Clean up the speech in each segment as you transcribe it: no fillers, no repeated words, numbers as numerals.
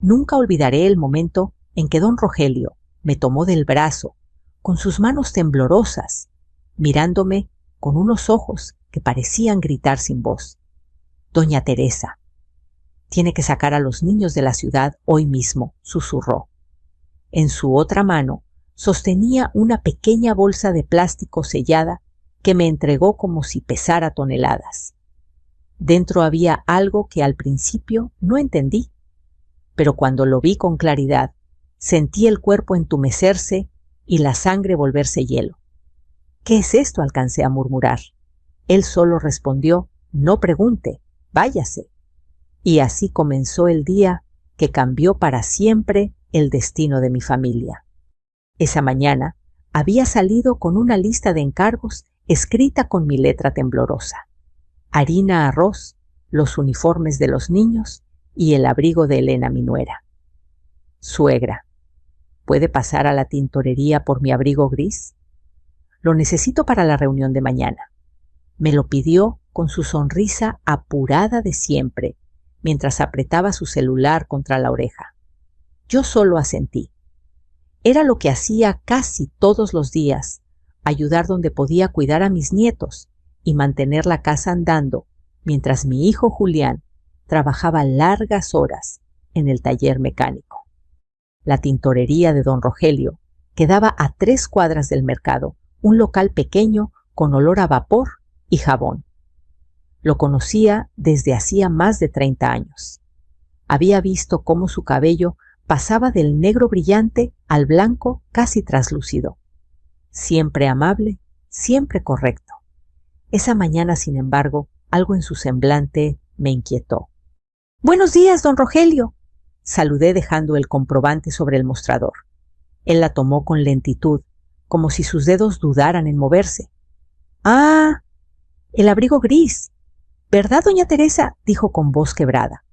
Nunca olvidaré el momento en que don Rogelio me tomó del brazo, con sus manos temblorosas, mirándome con unos ojos que parecían gritar sin voz. «Doña Teresa, tiene que sacar a los niños de la ciudad hoy mismo», susurró. En su otra mano sostenía una pequeña bolsa de plástico sellada que me entregó como si pesara toneladas. Dentro había algo que al principio no entendí, pero cuando lo vi con claridad, sentí el cuerpo entumecerse y la sangre volverse hielo. «¿Qué es esto?», alcancé a murmurar. Él solo respondió: «No pregunte, váyase». Y así comenzó el día que cambió para siempre el destino de mi familia. Esa mañana había salido con una lista de encargos escrita con mi letra temblorosa: harina, arroz, los uniformes de los niños y el abrigo de Elena, mi nuera. «Suegra, ¿puede pasar a la tintorería por mi abrigo gris? Lo necesito para la reunión de mañana». Me lo pidió con su sonrisa apurada de siempre, mientras apretaba su celular contra la oreja. Yo solo asentí. Era lo que hacía casi todos los días, ayudar donde podía cuidar a mis nietos y mantener la casa andando, mientras mi hijo Julián trabajaba largas horas en el taller mecánico. La tintorería de don Rogelio quedaba a 3 cuadras del mercado, un local pequeño con olor a vapor y jabón. Lo conocía desde hacía más de 30 años. Había visto cómo su cabello pasaba del negro brillante al blanco casi traslúcido. Siempre amable, siempre correcto. Esa mañana, sin embargo, algo en su semblante me inquietó. «Buenos días, don Rogelio», saludé dejando el comprobante sobre el mostrador. Él la tomó con lentitud, como si sus dedos dudaran en moverse. «Ah, el abrigo gris. ¿Verdad, doña Teresa?», dijo con voz quebrada.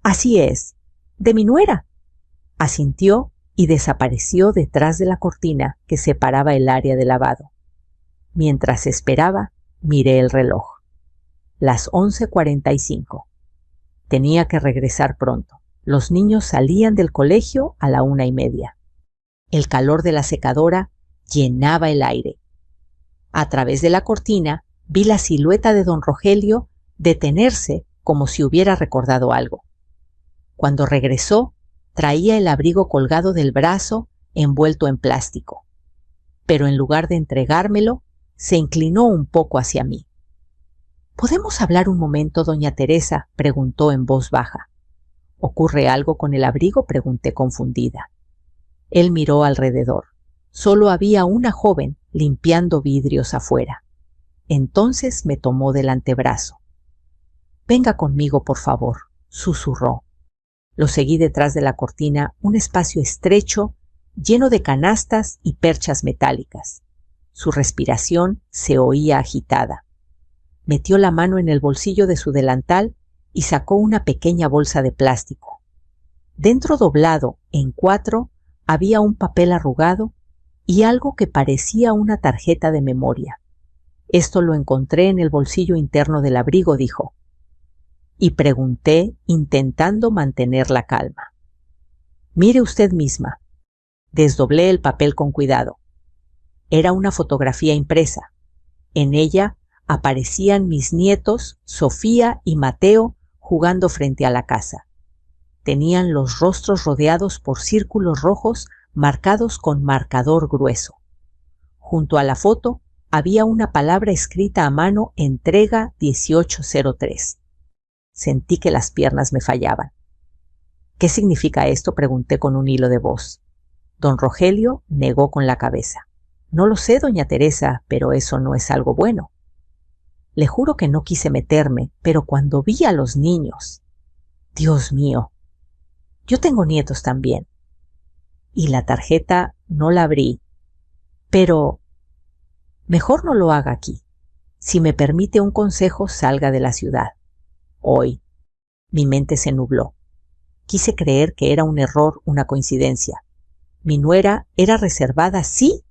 «Así es, de mi nuera». Asintió y desapareció detrás de la cortina que separaba el área de lavado. Mientras esperaba, miré el reloj. Las 11:45. Tenía que regresar pronto. Los niños salían del colegio a la 1:30. El calor de la secadora llenaba el aire. A través de la cortina vi la silueta de don Rogelio detenerse como si hubiera recordado algo. Cuando regresó, traía el abrigo colgado del brazo envuelto en plástico. Pero en lugar de entregármelo, se inclinó un poco hacia mí. «¿Podemos hablar un momento, doña Teresa?», preguntó en voz baja. «¿Ocurre algo con el abrigo?», pregunté confundida. Él miró alrededor. Solo había una joven limpiando vidrios afuera. Entonces me tomó del antebrazo. «Venga conmigo, por favor», susurró. Lo seguí detrás de la cortina, un espacio estrecho, lleno de canastas y perchas metálicas. Su respiración se oía agitada. Metió la mano en el bolsillo de su delantal y sacó una pequeña bolsa de plástico. Dentro, doblado en 4, había un papel arrugado y algo que parecía una tarjeta de memoria. «Esto lo encontré en el bolsillo interno del abrigo», dijo. Y pregunté, intentando mantener la calma. «Mire usted misma». Desdoblé el papel con cuidado. Era una fotografía impresa. En ella aparecían mis nietos, Sofía y Mateo, jugando frente a la casa. Tenían los rostros rodeados por círculos rojos marcados con marcador grueso. Junto a la foto había una palabra escrita a mano: entrega 1803. Sentí que las piernas me fallaban. «¿Qué significa esto?», pregunté con un hilo de voz. Don Rogelio negó con la cabeza. «No lo sé, doña Teresa, pero eso no es algo bueno». Le juro que no quise meterme, pero cuando vi a los niños... Dios mío, yo tengo nietos también. Y la tarjeta no la abrí. Pero mejor no lo haga aquí. Si me permite un consejo, salga de la ciudad. Hoy. Mi mente se nubló. Quise creer que era un error, una coincidencia. Mi nuera era reservada, sí,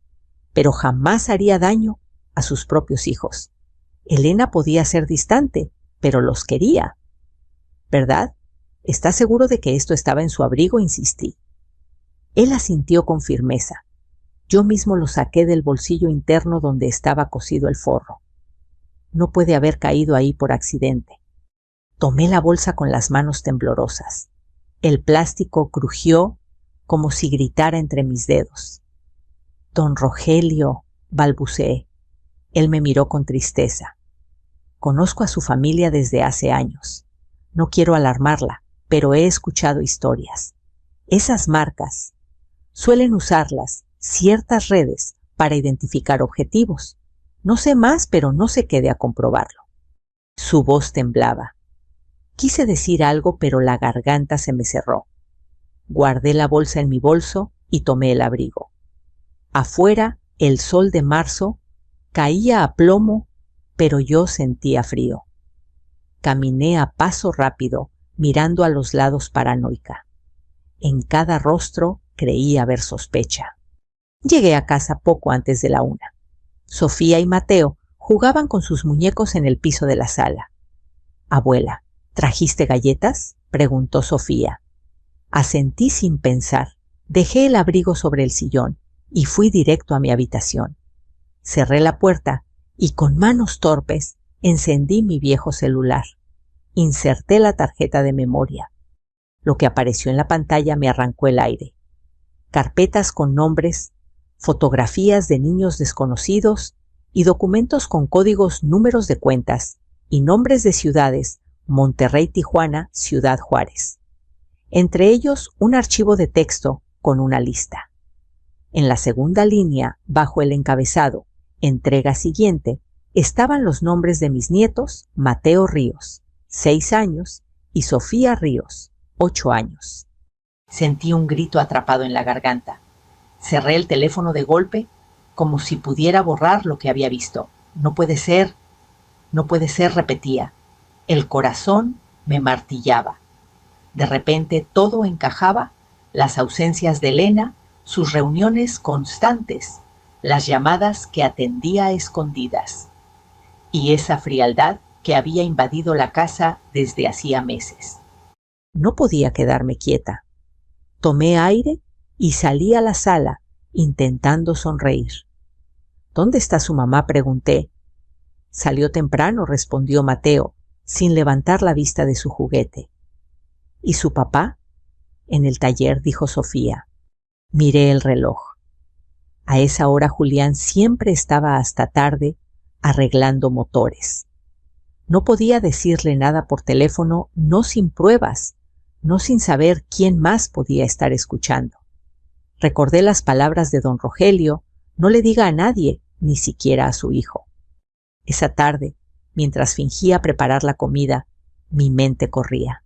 pero jamás haría daño a sus propios hijos. Elena podía ser distante, pero los quería. ¿Verdad? ¿Estás seguro de que esto estaba en su abrigo?, insistí. Él asintió con firmeza. Yo mismo lo saqué del bolsillo interno donde estaba cosido el forro. No puede haber caído ahí por accidente. Tomé la bolsa con las manos temblorosas. El plástico crujió como si gritara entre mis dedos. Don Rogelio, balbuceé. Él me miró con tristeza. Conozco a su familia desde hace años. No quiero alarmarla, pero he escuchado historias. Esas marcas suelen usarlas ciertas redes para identificar objetivos. No sé más, pero no se quede a comprobarlo. Su voz temblaba. Quise decir algo, pero la garganta se me cerró. Guardé la bolsa en mi bolso y tomé el abrigo. Afuera, el sol de marzo caía a plomo, pero yo sentía frío. Caminé a paso rápido, mirando a los lados paranoica. En cada rostro creía ver sospecha. Llegué a casa poco antes de la 1. Sofía y Mateo jugaban con sus muñecos en el piso de la sala. «Abuela, ¿trajiste galletas?», preguntó Sofía. Asentí sin pensar. Dejé el abrigo sobre el sillón y fui directo a mi habitación. Cerré la puerta y con manos torpes encendí mi viejo celular. Inserté la tarjeta de memoria. Lo que apareció en la pantalla me arrancó el aire. Carpetas con nombres, fotografías de niños desconocidos y documentos con códigos, números de cuentas y nombres de ciudades: Monterrey, Tijuana, Ciudad Juárez. Entre ellos un archivo de texto con una lista. En la segunda línea, bajo el encabezado «Entrega siguiente», estaban los nombres de mis nietos: Mateo Ríos, 6 años, y Sofía Ríos, 8 años. Sentí un grito atrapado en la garganta. Cerré el teléfono de golpe, como si pudiera borrar lo que había visto. No puede ser, repetía. El corazón me martillaba. De repente todo encajaba: las ausencias de Elena, sus reuniones constantes, las llamadas que atendía a escondidas, y esa frialdad que había invadido la casa desde hacía meses. No podía quedarme quieta. Tomé aire y salí a la sala, intentando sonreír. «¿Dónde está su mamá?», pregunté. «Salió temprano», respondió Mateo, sin levantar la vista de su juguete. «¿Y su papá?». «En el taller», dijo Sofía. Miré el reloj. A esa hora Julián siempre estaba hasta tarde arreglando motores. No podía decirle nada por teléfono, no sin pruebas, no sin saber quién más podía estar escuchando. Recordé las palabras de don Rogelio: «No le diga a nadie, ni siquiera a su hijo». Esa tarde, mientras fingía preparar la comida, mi mente corría.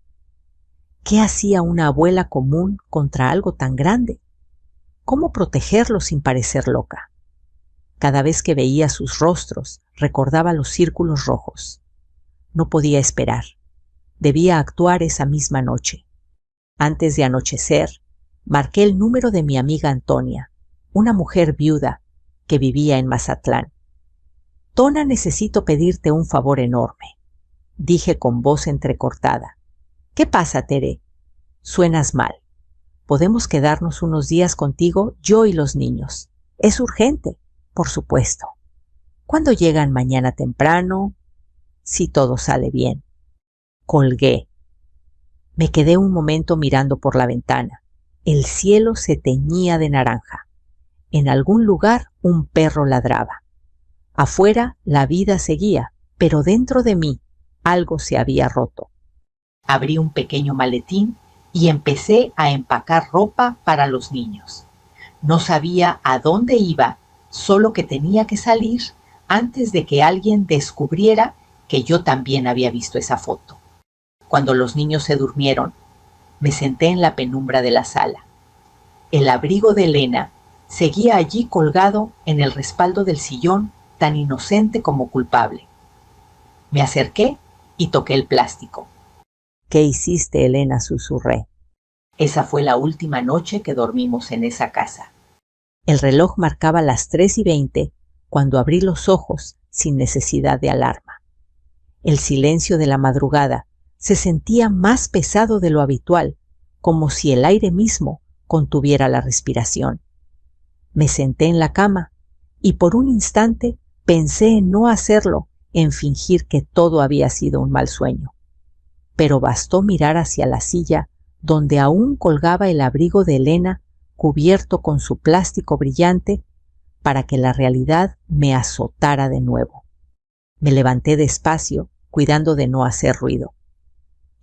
¿Qué hacía una abuela común contra algo tan grande? ¿Cómo protegerlo sin parecer loca? Cada vez que veía sus rostros, recordaba los círculos rojos. No podía esperar. Debía actuar esa misma noche. Antes de anochecer, marqué el número de mi amiga Antonia, una mujer viuda que vivía en Mazatlán. «Tona, necesito pedirte un favor enorme», dije con voz entrecortada. «¿Qué pasa, Tere? Suenas mal. Podemos quedarnos unos días contigo, yo y los niños. Es urgente». «Por supuesto». «¿Cuándo llegan? ¿Mañana temprano?» «Si todo sale bien». Colgué. Me quedé un momento mirando por la ventana. El cielo se teñía de naranja. En algún lugar un perro ladraba. Afuera la vida seguía, pero dentro de mí algo se había roto. Abrí un pequeño maletín y empecé a empacar ropa para los niños. No sabía a dónde iba, solo que tenía que salir antes de que alguien descubriera que yo también había visto esa foto. Cuando los niños se durmieron, me senté en la penumbra de la sala. El abrigo de Elena seguía allí colgado en el respaldo del sillón, tan inocente como culpable. Me acerqué y toqué el plástico. «¿Qué hiciste, Elena?», susurré. Esa fue la última noche que dormimos en esa casa. El reloj marcaba las 3:20 cuando abrí los ojos sin necesidad de alarma. El silencio de la madrugada se sentía más pesado de lo habitual, como si el aire mismo contuviera la respiración. Me senté en la cama y por un instante pensé en no hacerlo, en fingir que todo había sido un mal sueño. Pero bastó mirar hacia la silla donde aún colgaba el abrigo de Elena cubierto con su plástico brillante para que la realidad me azotara de nuevo. Me levanté despacio, cuidando de no hacer ruido.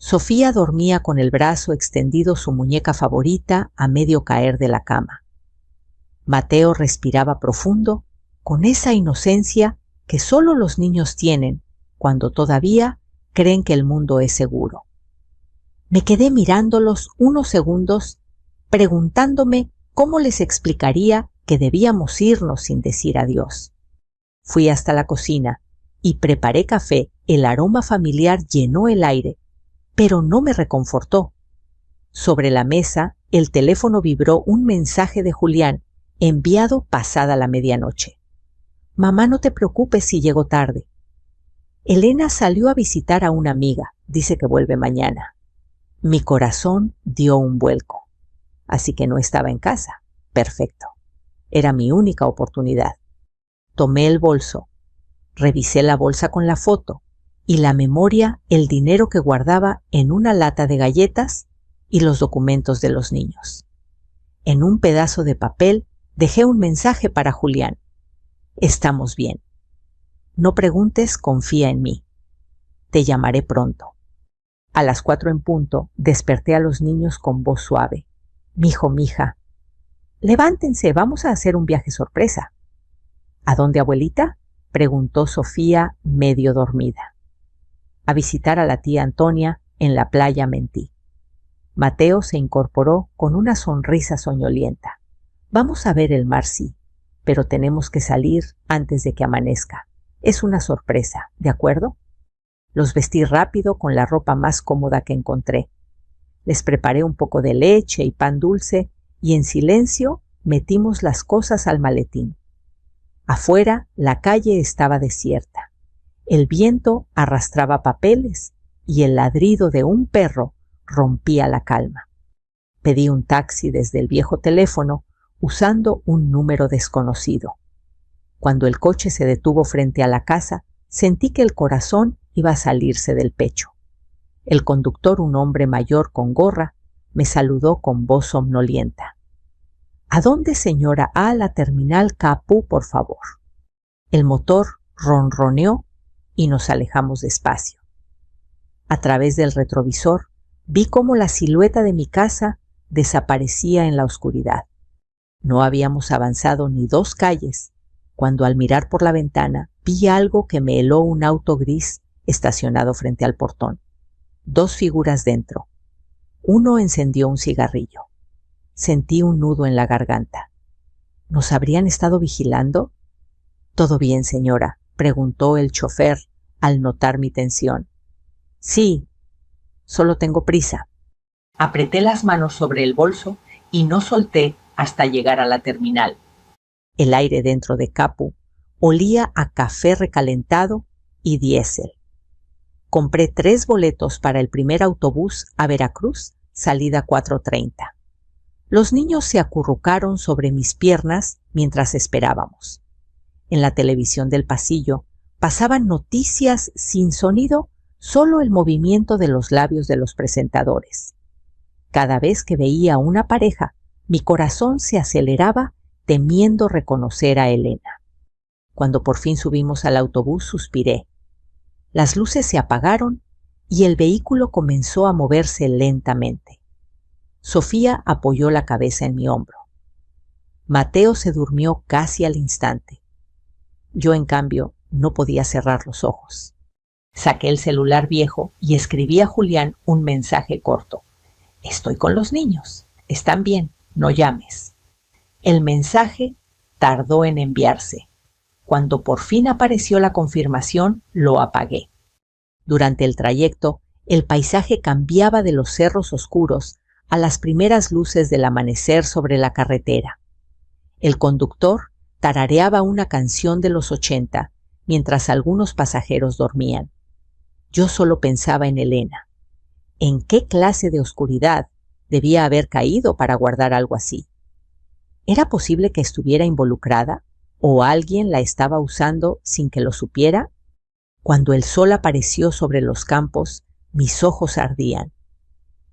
Sofía dormía con el brazo extendido su muñeca favorita a medio caer de la cama. Mateo respiraba profundo, con esa inocencia que solo los niños tienen cuando todavía creen que el mundo es seguro. Me quedé mirándolos unos segundos, preguntándome cómo les explicaría que debíamos irnos sin decir adiós. Fui hasta la cocina y preparé café. El aroma familiar llenó el aire, pero no me reconfortó. Sobre la mesa, el teléfono vibró un mensaje de Julián, enviado pasada la medianoche. «Mamá, no te preocupes si llego tarde. Elena salió a visitar a una amiga, dice que vuelve mañana». Mi corazón dio un vuelco. Así que no estaba en casa. Perfecto. Era mi única oportunidad. Tomé el bolso, revisé la bolsa con la foto y la memoria, el dinero que guardaba en una lata de galletas y los documentos de los niños. En un pedazo de papel dejé un mensaje para Julián. «Estamos bien. No preguntes, confía en mí. Te llamaré pronto». A las 4 en punto desperté a los niños con voz suave. «Mijo, mija, levántense, vamos a hacer un viaje sorpresa». «¿A dónde, abuelita?», preguntó Sofía medio dormida. «A visitar a la tía Antonia en la playa», mentí. Mateo se incorporó con una sonrisa soñolienta. «Vamos a ver el mar, sí, pero tenemos que salir antes de que amanezca. Es una sorpresa, ¿de acuerdo?». Los vestí rápido con la ropa más cómoda que encontré. Les preparé un poco de leche y pan dulce y en silencio metimos las cosas al maletín. Afuera la calle estaba desierta. El viento arrastraba papeles y el ladrido de un perro rompía la calma. Pedí un taxi desde el viejo teléfono usando un número desconocido. Cuando el coche se detuvo frente a la casa, sentí que el corazón iba a salirse del pecho. El conductor, un hombre mayor con gorra, me saludó con voz somnolienta. «¿A dónde, señora? A la terminal Capu, por favor». El motor ronroneó y nos alejamos despacio. A través del retrovisor vi cómo la silueta de mi casa desaparecía en la oscuridad. No habíamos avanzado ni 2 calles cuando al mirar por la ventana vi algo que me heló un auto gris estacionado frente al portón. 2 figuras dentro. Uno encendió un cigarrillo. Sentí un nudo en la garganta. ¿Nos habrían estado vigilando? «¿Todo bien, señora?», preguntó el chofer al notar mi tensión. «Sí, solo tengo prisa». Apreté las manos sobre el bolso y no solté hasta llegar a la terminal. El aire dentro de Capu olía a café recalentado y diésel. Compré 3 boletos para el primer autobús a Veracruz, salida 4:30. Los niños se acurrucaron sobre mis piernas mientras esperábamos. En la televisión del pasillo pasaban noticias sin sonido, solo el movimiento de los labios de los presentadores. Cada vez que veía a una pareja, mi corazón se aceleraba temiendo reconocer a Elena. Cuando por fin subimos al autobús, suspiré. Las luces se apagaron y el vehículo comenzó a moverse lentamente. Sofía apoyó la cabeza en mi hombro. Mateo se durmió casi al instante. Yo, en cambio, no podía cerrar los ojos. Saqué el celular viejo y escribí a Julián un mensaje corto. «Estoy con los niños. Están bien. No llames». El mensaje tardó en enviarse. Cuando por fin apareció la confirmación, lo apagué. Durante el trayecto, el paisaje cambiaba de los cerros oscuros a las primeras luces del amanecer sobre la carretera. El conductor tarareaba una canción de los 80, mientras algunos pasajeros dormían. Yo solo pensaba en Elena. ¿En qué clase de oscuridad debía haber caído para guardar algo así? ¿Era posible que estuviera involucrada o alguien la estaba usando sin que lo supiera? Cuando el sol apareció sobre los campos, mis ojos ardían.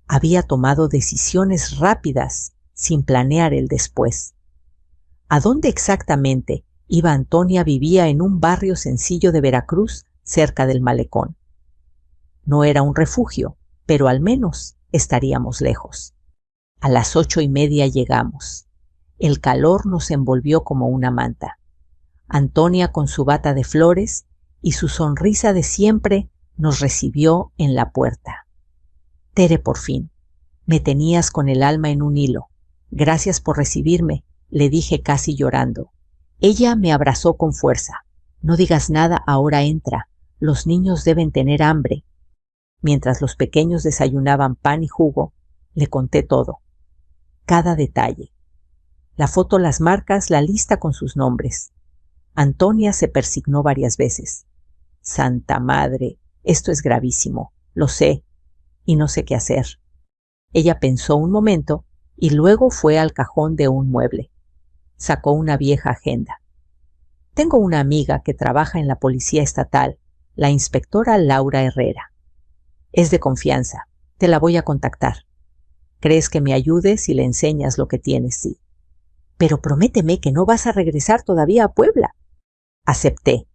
Había tomado decisiones rápidas sin planear el después. ¿A dónde exactamente iba Antonia? Vivía en un barrio sencillo de Veracruz, cerca del malecón. No era un refugio, pero al menos estaríamos lejos. A las 8:30 llegamos. El calor nos envolvió como una manta. Antonia, con su bata de flores y su sonrisa de siempre, nos recibió en la puerta. Tere, por fin. Me tenías con el alma en un hilo. Gracias por recibirme, le dije casi llorando. Ella me abrazó con fuerza. No digas nada, ahora entra. Los niños deben tener hambre. Mientras los pequeños desayunaban pan y jugo, le conté todo. Cada detalle. La foto, las marcas, la lista con sus nombres. Antonia se persignó varias veces. Santa Madre, esto es gravísimo, lo sé, y no sé qué hacer. Ella pensó un momento y luego fue al cajón de un mueble. Sacó una vieja agenda. Tengo una amiga que trabaja en la policía estatal, la inspectora Laura Herrera. Es de confianza, te la voy a contactar. ¿Crees que me ayude si le enseñas lo que tienes? Sí. Pero prométeme que no vas a regresar todavía a Puebla. Acepté.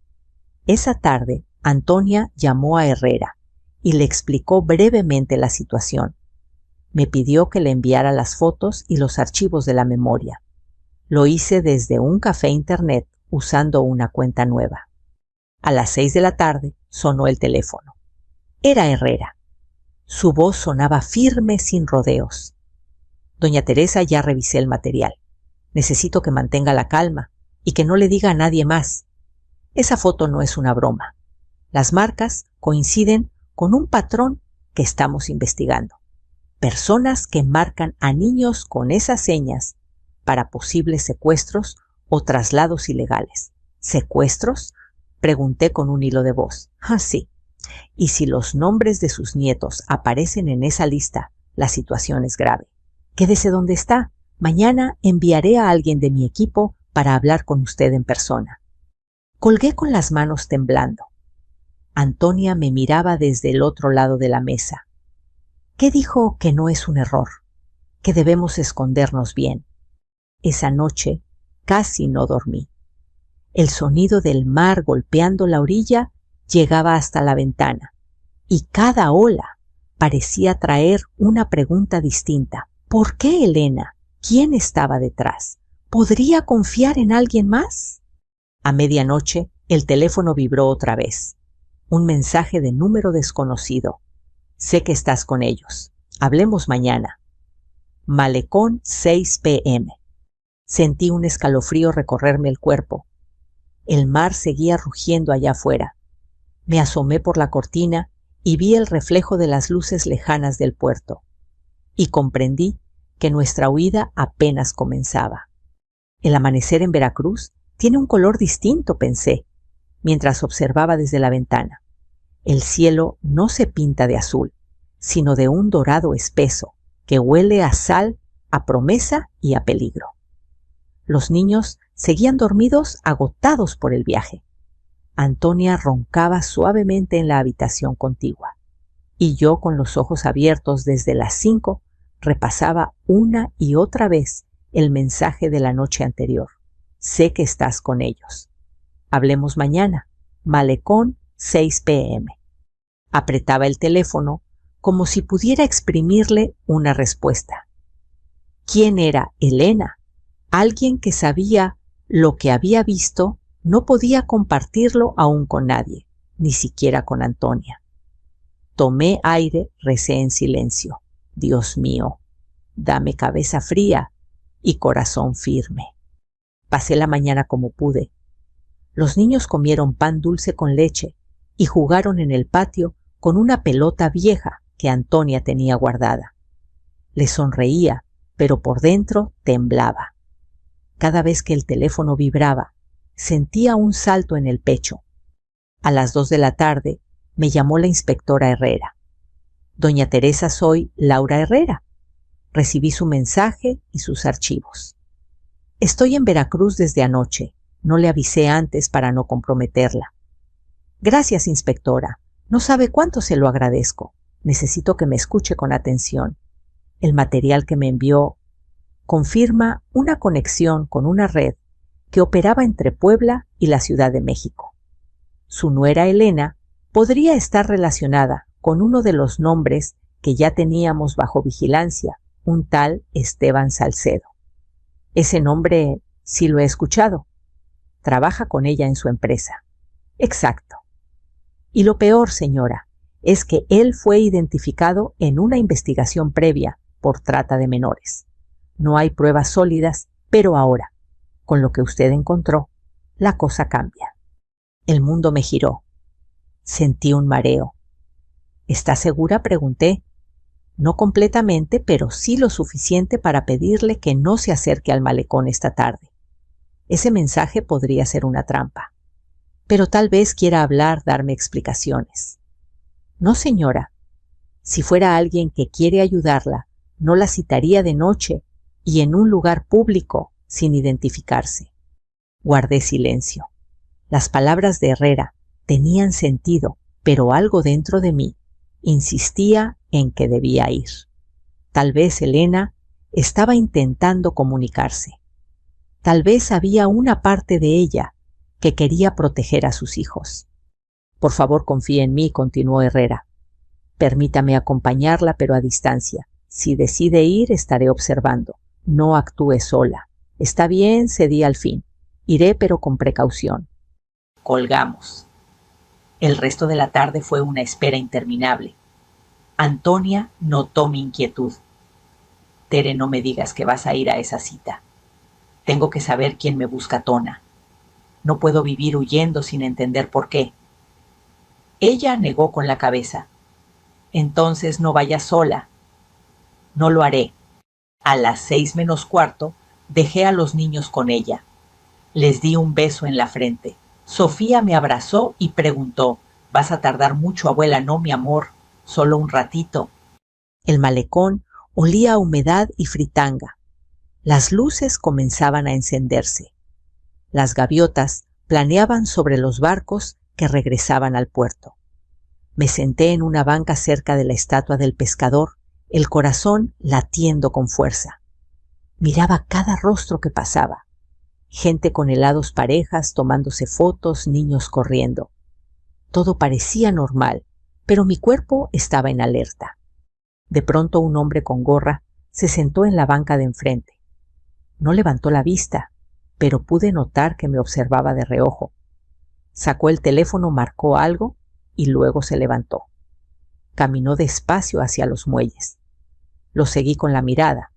Esa tarde, Antonia llamó a Herrera y le explicó brevemente la situación. Me pidió que le enviara las fotos y los archivos de la memoria. Lo hice desde un café internet usando una cuenta nueva. A las 6 de la tarde sonó el teléfono. Era Herrera. Su voz sonaba firme, sin rodeos. Doña Teresa, ya revisé el material. Necesito que mantenga la calma y que no le diga a nadie más. Esa foto no es una broma. Las marcas coinciden con un patrón que estamos investigando. Personas que marcan a niños con esas señas para posibles secuestros o traslados ilegales. ¿Secuestros? Pregunté con un hilo de voz. Ah, sí. Y si los nombres de sus nietos aparecen en esa lista, la situación es grave. Quédese donde está. Mañana enviaré a alguien de mi equipo para hablar con usted en persona. Colgué con las manos temblando. Antonia me miraba desde el otro lado de la mesa. ¿Qué dijo que no es un error? Que debemos escondernos bien. Esa noche casi no dormí. El sonido del mar golpeando la orilla llegaba hasta la ventana, y cada ola parecía traer una pregunta distinta. ¿Por qué Elena? ¿Quién estaba detrás? ¿Podría confiar en alguien más? A medianoche, el teléfono vibró otra vez. Un mensaje de número desconocido. Sé que estás con ellos. Hablemos mañana. Malecón, 6 p.m. Sentí un escalofrío recorrerme el cuerpo. El mar seguía rugiendo allá afuera. Me asomé por la cortina y vi el reflejo de las luces lejanas del puerto. Y comprendí que nuestra huida apenas comenzaba. El amanecer en Veracruz tiene un color distinto, pensé, mientras observaba desde la ventana. El cielo no se pinta de azul, sino de un dorado espeso que huele a sal, a promesa y a peligro. Los niños seguían dormidos, agotados por el viaje. Antonia roncaba suavemente en la habitación contigua, y yo, con los ojos abiertos desde las 5, repasaba una y otra vez el mensaje de la noche anterior. Sé que estás con ellos. Hablemos mañana. Malecón, 6 p.m. Apretaba el teléfono como si pudiera exprimirle una respuesta. ¿Quién era Elena? Alguien que sabía lo que había visto, no podía compartirlo aún con nadie, ni siquiera con Antonia. Tomé aire, recé en silencio. Dios mío, dame cabeza fría y corazón firme. Pasé la mañana como pude. Los niños comieron pan dulce con leche y jugaron en el patio con una pelota vieja que Antonia tenía guardada. Les sonreía, pero por dentro temblaba. Cada vez que el teléfono vibraba, sentía un salto en el pecho. A las 2 de la tarde me llamó la inspectora Herrera. Doña Teresa, soy Laura Herrera. Recibí su mensaje y sus archivos. Estoy en Veracruz desde anoche. No le avisé antes para no comprometerla. Gracias, inspectora. No sabe cuánto se lo agradezco. Necesito que me escuche con atención. El material que me envió confirma una conexión con una red que operaba entre Puebla y la Ciudad de México. Su nuera Elena podría estar relacionada con uno de los nombres que ya teníamos bajo vigilancia, un tal Esteban Salcedo. Ese nombre sí lo he escuchado. Trabaja con ella en su empresa. Exacto. Y lo peor, señora, es que él fue identificado en una investigación previa por trata de menores. No hay pruebas sólidas, pero ahora, con lo que usted encontró, la cosa cambia. El mundo me giró. Sentí un mareo. ¿Está segura?, pregunté. No completamente, pero sí lo suficiente para pedirle que no se acerque al malecón esta tarde. Ese mensaje podría ser una trampa. Pero tal vez quiera hablar, darme explicaciones. No, señora. Si fuera alguien que quiere ayudarla, no la citaría de noche y en un lugar público sin identificarse. Guardé silencio. Las palabras de Herrera tenían sentido, pero algo dentro de mí insistía en que debía ir. Tal vez Elena estaba intentando comunicarse. Tal vez había una parte de ella que quería proteger a sus hijos. Por favor, confíe en mí, continuó Herrera. Permítame acompañarla, pero a distancia. Si decide ir, estaré observando. No actúe sola. Está bien, cedí al fin. Iré, pero con precaución. Colgamos. El resto de la tarde fue una espera interminable. Antonia notó mi inquietud. Tere, no me digas que vas a ir a esa cita. Tengo que saber quién me busca Tona. No puedo vivir huyendo sin entender por qué. Ella negó con la cabeza. Entonces no vayas sola. No lo haré. A las 6:45 dejé a los niños con ella. Les di un beso en la frente. Sofía me abrazó y preguntó: «¿Vas a tardar mucho, abuela?» «No, mi amor, solo un ratito». El malecón olía a humedad y fritanga. Las luces comenzaban a encenderse. Las gaviotas planeaban sobre los barcos que regresaban al puerto. Me senté en una banca cerca de la estatua del pescador, el corazón latiendo con fuerza. Miraba cada rostro que pasaba. Gente con helados parejas, tomándose fotos, niños corriendo. Todo parecía normal, pero mi cuerpo estaba en alerta. De pronto un hombre con gorra se sentó en la banca de enfrente. No levantó la vista, pero pude notar que me observaba de reojo. Sacó el teléfono, marcó algo y luego se levantó. Caminó despacio hacia los muelles. Lo seguí con la mirada.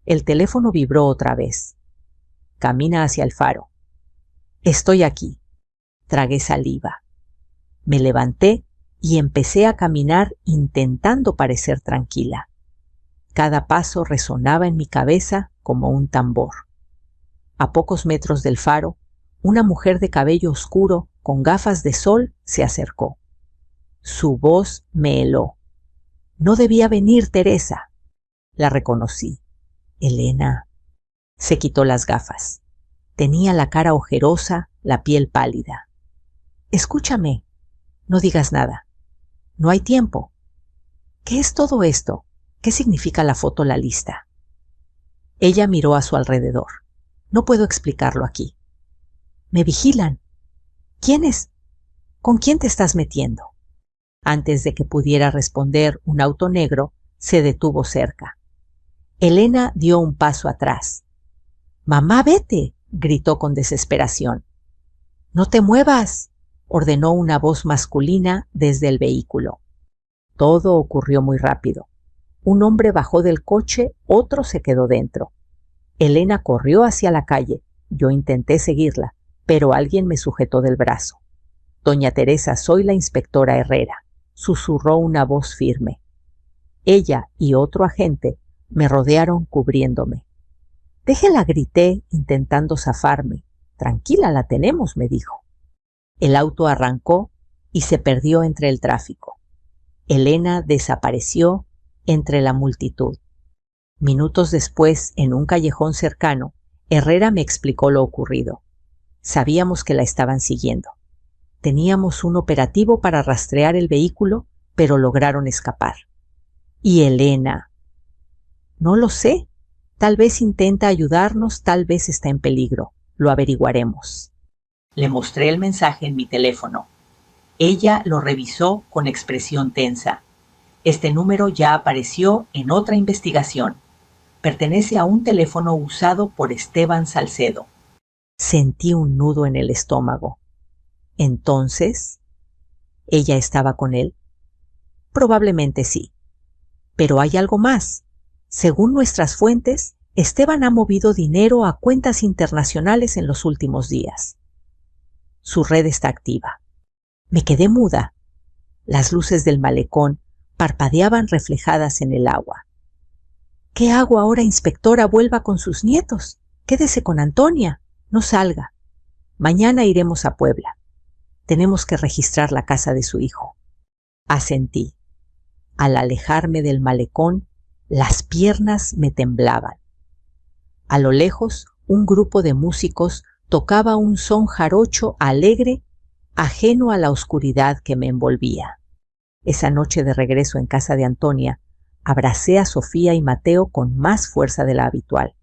El teléfono vibró otra vez. Camina hacia el faro. Estoy aquí. Tragué saliva. Me levanté y empecé a caminar intentando parecer tranquila. Cada paso resonaba en mi cabeza como un tambor. A pocos metros del faro, una mujer de cabello oscuro con gafas de sol se acercó. Su voz me heló. «No debía venir, Teresa». La reconocí. «Elena». Se quitó las gafas. Tenía la cara ojerosa, la piel pálida. «Escúchame. No digas nada. No hay tiempo. ¿Qué es todo esto? ¿Qué significa la foto, la lista?» Ella miró a su alrededor. «No puedo explicarlo aquí». «Me vigilan». «¿Quiénes? ¿Con quién te estás metiendo?» Antes de que pudiera responder, un auto negro se detuvo cerca. Elena dio un paso atrás. «Mamá, vete», gritó con desesperación. «No te muevas», ordenó una voz masculina desde el vehículo. Todo ocurrió muy rápido. Un hombre bajó del coche, otro se quedó dentro. Elena corrió hacia la calle. Yo intenté seguirla, pero alguien me sujetó del brazo. «Doña Teresa, soy la inspectora Herrera», susurró una voz firme. Ella y otro agente me rodearon cubriéndome. «Déjela», grité, intentando zafarme. «Tranquila, la tenemos», me dijo. El auto arrancó y se perdió entre el tráfico. Elena desapareció entre la multitud. Minutos después, en un callejón cercano, Herrera me explicó lo ocurrido. Sabíamos que la estaban siguiendo. Teníamos un operativo para rastrear el vehículo, pero lograron escapar. ¿Y Elena? No lo sé. Tal vez intenta ayudarnos, tal vez está en peligro. Lo averiguaremos. Le mostré el mensaje en mi teléfono. Ella lo revisó con expresión tensa. Este número ya apareció en otra investigación. Pertenece a un teléfono usado por Esteban Salcedo. Sentí un nudo en el estómago. Entonces, ¿ella estaba con él? Probablemente sí. Pero hay algo más. Según nuestras fuentes, Esteban ha movido dinero a cuentas internacionales en los últimos días. Su red está activa. Me quedé muda. Las luces del malecón parpadeaban reflejadas en el agua. ¿Qué hago ahora, inspectora? Vuelva con sus nietos. Quédese con Antonia. No salga. Mañana iremos a Puebla. Tenemos que registrar la casa de su hijo. Asentí. Al alejarme del malecón, las piernas me temblaban. A lo lejos, un grupo de músicos tocaba un son jarocho alegre, ajeno a la oscuridad que me envolvía. Esa noche de regreso en casa de Antonia, abracé a Sofía y Mateo con más fuerza de la habitual.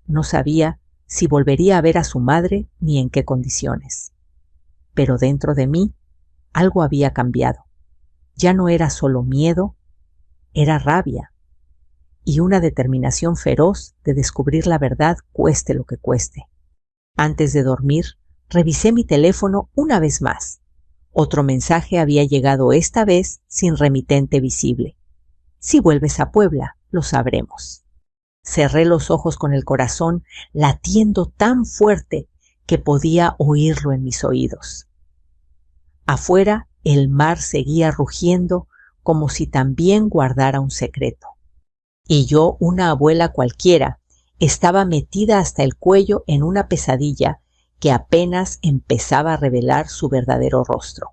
No sabía si volvería a ver a su madre ni en qué condiciones. Pero dentro de mí algo había cambiado. Ya no era solo miedo, era rabia y una determinación feroz de descubrir la verdad cueste lo que cueste. Antes de dormir, revisé mi teléfono una vez más. Otro mensaje había llegado esta vez sin remitente visible. Si vuelves a Puebla, lo sabremos. Cerré los ojos con el corazón latiendo tan fuerte que podía oírlo en mis oídos. Afuera, el mar seguía rugiendo como si también guardara un secreto. Y yo, una abuela cualquiera, estaba metida hasta el cuello en una pesadilla que apenas empezaba a revelar su verdadero rostro.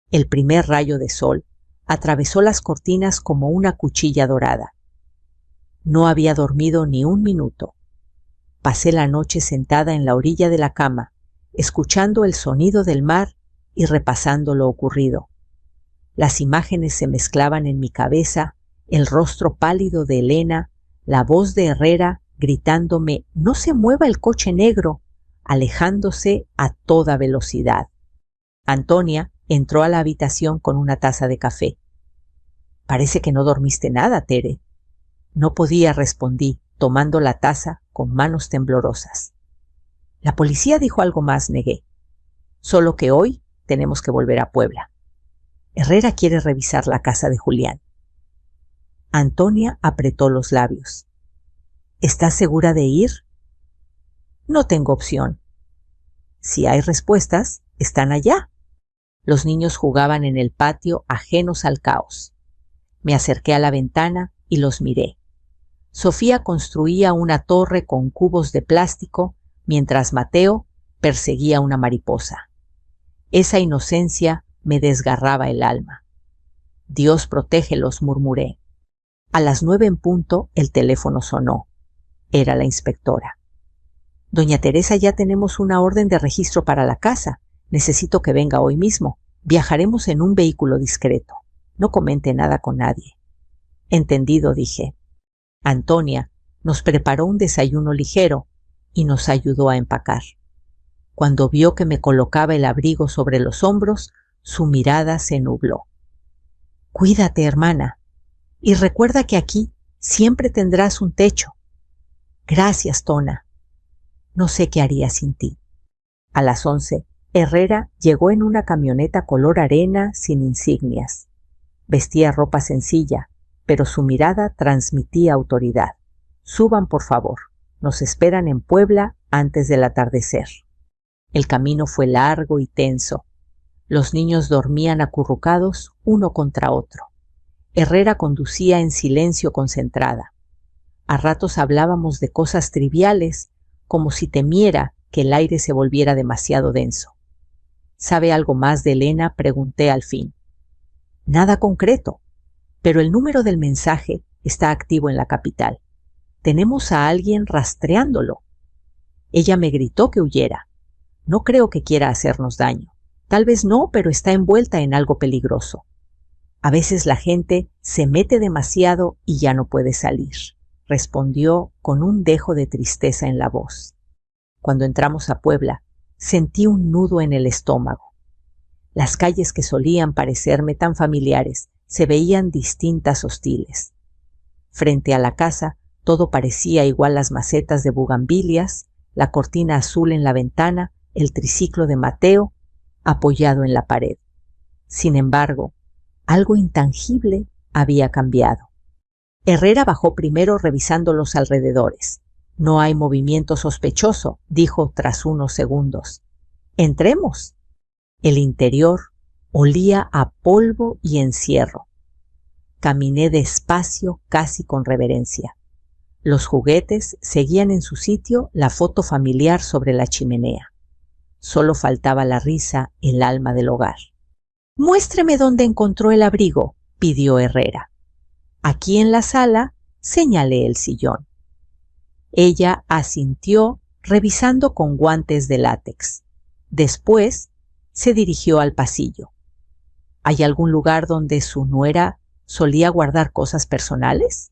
El primer rayo de sol atravesó las cortinas como una cuchilla dorada. No había dormido ni un minuto. Pasé la noche sentada en la orilla de la cama, escuchando el sonido del mar y repasando lo ocurrido. Las imágenes se mezclaban en mi cabeza, el rostro pálido de Elena, la voz de Herrera gritándome «No se mueva el coche negro», alejándose a toda velocidad. Antonia entró a la habitación con una taza de café. «Parece que no dormiste nada, Tere». No podía, respondí, tomando la taza con manos temblorosas. «La policía dijo algo más», negué. «Solo que hoy tenemos que volver a Puebla. Herrera quiere revisar la casa de Julián». Antonia apretó los labios. «¿Estás segura de ir?» «No tengo opción. Si hay respuestas, están allá». Los niños jugaban en el patio ajenos al caos. Me acerqué a la ventana y los miré. Sofía construía una torre con cubos de plástico, mientras Mateo perseguía una mariposa. Esa inocencia me desgarraba el alma. «Dios protégelos», murmuré. A las 9 en punto el teléfono sonó. Era la inspectora. «Doña Teresa, ya tenemos una orden de registro para la casa. Necesito que venga hoy mismo. Viajaremos en un vehículo discreto. No comente nada con nadie». «Entendido», dije. Antonia nos preparó un desayuno ligero y nos ayudó a empacar. Cuando vio que me colocaba el abrigo sobre los hombros, su mirada se nubló. «Cuídate, hermana, y recuerda que aquí siempre tendrás un techo». «Gracias, Tona. No sé qué haría sin ti». A las 11, Herrera llegó en una camioneta color arena sin insignias. Vestía ropa sencilla, pero su mirada transmitía autoridad. «Suban, por favor. Nos esperan en Puebla antes del atardecer». El camino fue largo y tenso. Los niños dormían acurrucados uno contra otro. Herrera conducía en silencio concentrada. A ratos hablábamos de cosas triviales, como si temiera que el aire se volviera demasiado denso. «¿Sabe algo más de Elena?», pregunté al fin. Nada concreto, pero el número del mensaje está activo en la capital. Tenemos a alguien rastreándolo. Ella me gritó que huyera. No creo que quiera hacernos daño. Tal vez no, pero está envuelta en algo peligroso. A veces la gente se mete demasiado y ya no puede salir, respondió con un dejo de tristeza en la voz. Cuando entramos a Puebla, sentí un nudo en el estómago. Las calles que solían parecerme tan familiares se veían distintas, hostiles. Frente a la casa, todo parecía igual: las macetas de bugambilias, la cortina azul en la ventana, el triciclo de Mateo apoyado en la pared. Sin embargo, algo intangible había cambiado. Herrera bajó primero revisando los alrededores. No hay movimiento sospechoso, dijo tras unos segundos. Entremos. El interior olía a polvo y encierro. Caminé despacio, casi con reverencia. Los juguetes seguían en su sitio, la foto familiar sobre la chimenea. Solo faltaba la risa, el alma del hogar. «Muéstreme dónde encontró el abrigo», pidió Herrera. «Aquí en la sala», señalé el sillón. Ella asintió, revisando con guantes de látex. Después se dirigió al pasillo. «¿Hay algún lugar donde su nuera solía guardar cosas personales?»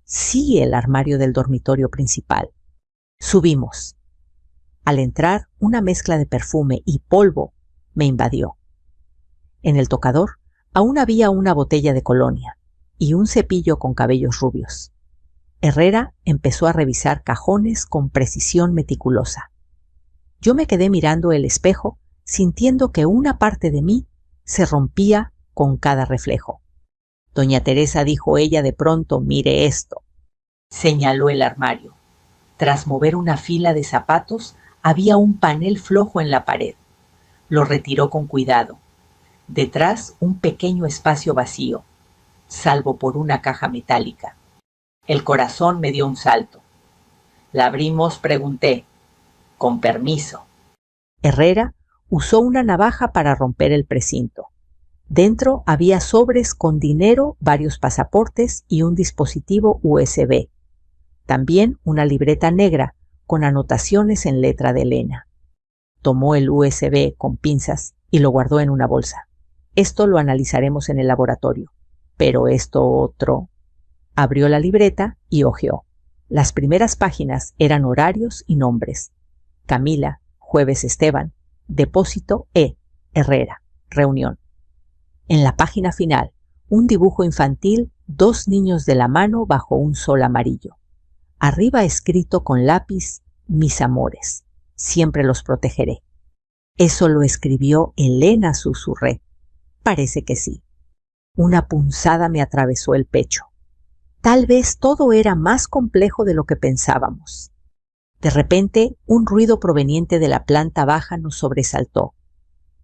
«Sí, el armario del dormitorio principal». Subimos. Al entrar, una mezcla de perfume y polvo me invadió. En el tocador aún había una botella de colonia y un cepillo con cabellos rubios. Herrera empezó a revisar cajones con precisión meticulosa. Yo me quedé mirando el espejo, sintiendo que una parte de mí se rompía con cada reflejo. «Doña Teresa», dijo ella de pronto, «mire esto». Señaló el armario. Tras mover una fila de zapatos, había un panel flojo en la pared. Lo retiró con cuidado. Detrás, un pequeño espacio vacío, salvo por una caja metálica. El corazón me dio un salto. La abrimos, pregunté. «Con permiso». Herrera usó una navaja para romper el precinto. Dentro había sobres con dinero, varios pasaportes y un dispositivo USB. También una libreta negra con anotaciones en letra de Elena. Tomó el USB con pinzas y lo guardó en una bolsa. «Esto lo analizaremos en el laboratorio. Pero esto otro». Abrió la libreta y hojeó. Las primeras páginas eran horarios y nombres. Camila, jueves Esteban, depósito E, Herrera, reunión. En la página final, un dibujo infantil, 2 niños de la mano bajo un sol amarillo. Arriba escrito con lápiz: «Mis amores, siempre los protegeré». «¿Eso lo escribió Elena?», susurré. «Parece que sí». Una punzada me atravesó el pecho. Tal vez todo era más complejo de lo que pensábamos. De repente, un ruido proveniente de la planta baja nos sobresaltó.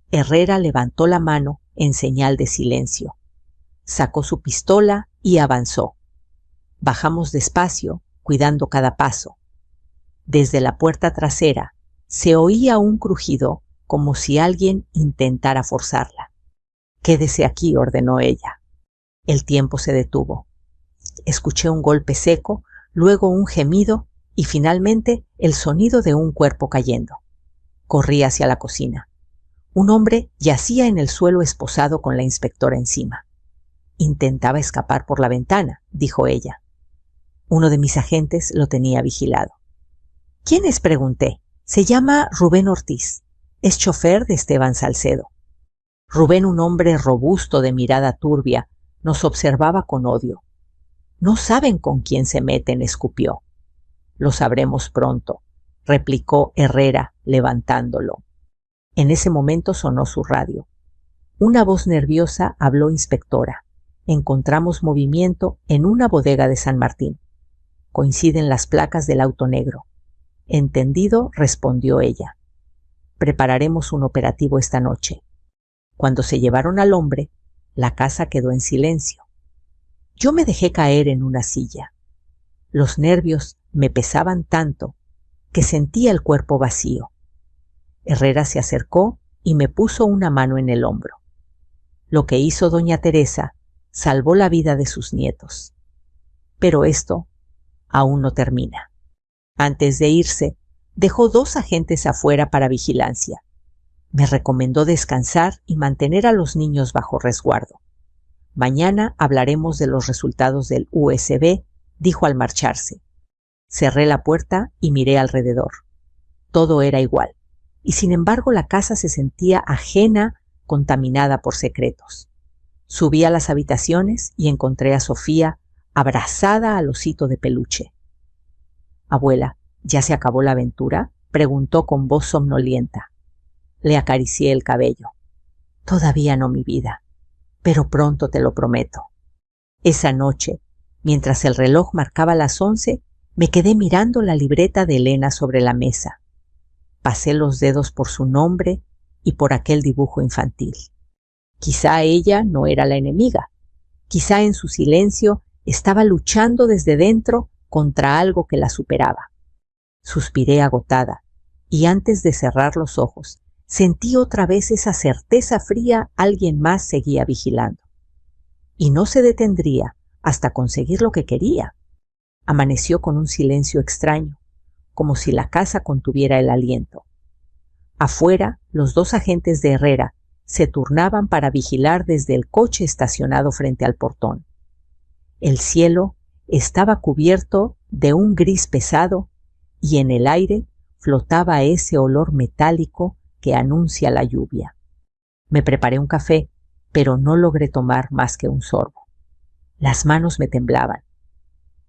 Herrera levantó la mano en señal de silencio. Sacó su pistola y avanzó. Bajamos despacio, cuidando cada paso. Desde la puerta trasera se oía un crujido, como si alguien intentara forzarla. «Quédese aquí», ordenó ella. El tiempo se detuvo. Escuché un golpe seco, luego un gemido y finalmente el sonido de un cuerpo cayendo. Corrí hacia la cocina. Un hombre yacía en el suelo esposado con la inspectora encima. «Intentaba escapar por la ventana», dijo ella. Uno de mis agentes lo tenía vigilado. «¿Quién es?», pregunté. «Se llama Rubén Ortiz. Es chofer de Esteban Salcedo». Rubén, un hombre robusto de mirada turbia, nos observaba con odio. «No saben con quién se meten», escupió. «Lo sabremos pronto», replicó Herrera, levantándolo. En ese momento sonó su radio. Una voz nerviosa habló: «Inspectora, encontramos movimiento en una bodega de San Martín. Coinciden las placas del auto negro». «Entendido», respondió ella. «Prepararemos un operativo esta noche». Cuando se llevaron al hombre, la casa quedó en silencio. Yo me dejé caer en una silla. Los nervios me pesaban tanto que sentía el cuerpo vacío. Herrera se acercó y me puso una mano en el hombro. Lo que hizo doña Teresa salvó la vida de sus nietos. Pero esto aún no termina. Antes de irse, dejó 2 agentes afuera para vigilancia. Me recomendó descansar y mantener a los niños bajo resguardo. Mañana hablaremos de los resultados del USB, dijo al marcharse. Cerré la puerta y miré alrededor. Todo era igual, y sin embargo la casa se sentía ajena, contaminada por secretos. Subí a las habitaciones y encontré a Sofía abrazada al osito de peluche. «Abuela, ¿ya se acabó la aventura?», preguntó con voz somnolienta. Le acaricié el cabello. «Todavía no, mi vida, pero pronto, te lo prometo». Esa noche, mientras el reloj marcaba las 11, me quedé mirando la libreta de Elena sobre la mesa. Pasé los dedos por su nombre y por aquel dibujo infantil. Quizá ella no era la enemiga. Quizá en su silencio estaba luchando desde dentro contra algo que la superaba. Suspiré agotada y antes de cerrar los ojos sentí otra vez esa certeza fría: alguien más seguía vigilando. Y no se detendría hasta conseguir lo que quería. Amaneció con un silencio extraño, como si la casa contuviera el aliento. Afuera, los 2 agentes de Herrera se turnaban para vigilar desde el coche estacionado frente al portón. El cielo estaba cubierto de un gris pesado y en el aire flotaba ese olor metálico que anuncia la lluvia. Me preparé un café, pero no logré tomar más que un sorbo. Las manos me temblaban.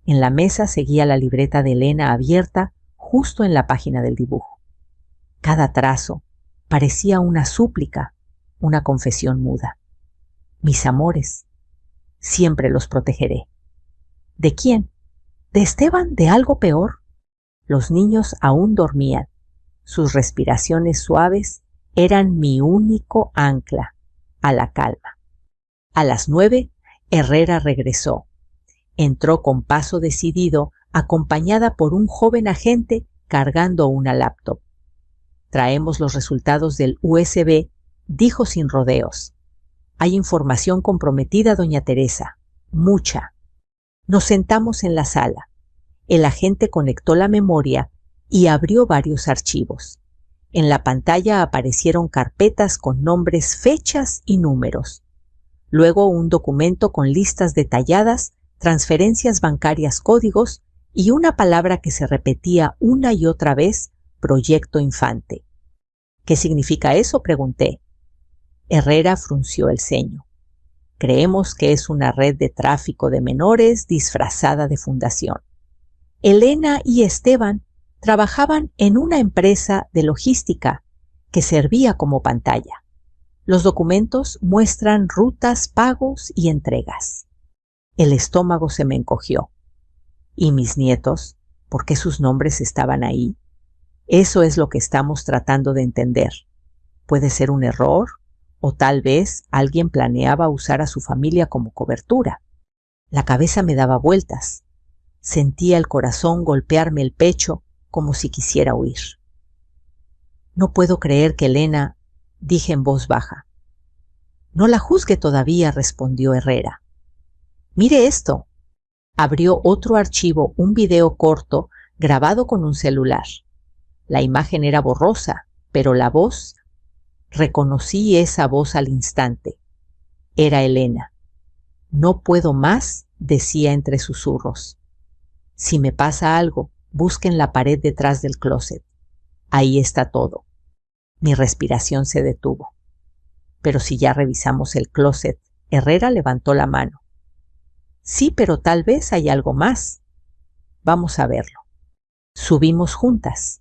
En la mesa seguía la libreta de Elena abierta justo en la página del dibujo. Cada trazo parecía una súplica, una confesión muda. Mis amores, siempre los protegeré. ¿De quién? ¿De Esteban? ¿De algo peor? Los niños aún dormían. Sus respiraciones suaves eran mi único ancla a la calma. A las 9, Herrera regresó. Entró con paso decidido, acompañada por un joven agente cargando una laptop. «Traemos los resultados del USB», dijo sin rodeos. «Hay información comprometida, doña Teresa, mucha». Nos sentamos en la sala. El agente conectó la memoria y abrió varios archivos. En la pantalla aparecieron carpetas con nombres, fechas y números. Luego un documento con listas detalladas, transferencias bancarias, códigos y una palabra que se repetía una y otra vez: Proyecto Infante. «¿Qué significa eso?», pregunté. Herrera frunció el ceño. «Creemos que es una red de tráfico de menores disfrazada de fundación. Elena y Esteban trabajaban en una empresa de logística que servía como pantalla. Los documentos muestran rutas, pagos y entregas». El estómago se me encogió. ¿Y mis nietos? ¿Por qué sus nombres estaban ahí? Eso es lo que estamos tratando de entender. ¿Puede ser un error? ¿O tal vez alguien planeaba usar a su familia como cobertura? La cabeza me daba vueltas. Sentía el corazón golpearme el pecho como si quisiera huir. «No puedo creer que Elena», dije en voz baja. «No la juzgue todavía», respondió Herrera. «Mire esto». Abrió otro archivo, un video corto grabado con un celular. La imagen era borrosa, pero la voz... Reconocí esa voz al instante. Era Elena. «No puedo más», decía entre susurros. «Si me pasa algo, busquen la pared detrás del closet. Ahí está todo». Mi respiración se detuvo. «Pero si ya revisamos el closet», Herrera levantó la mano. «Sí, pero tal vez hay algo más. Vamos a verlo». Subimos juntas.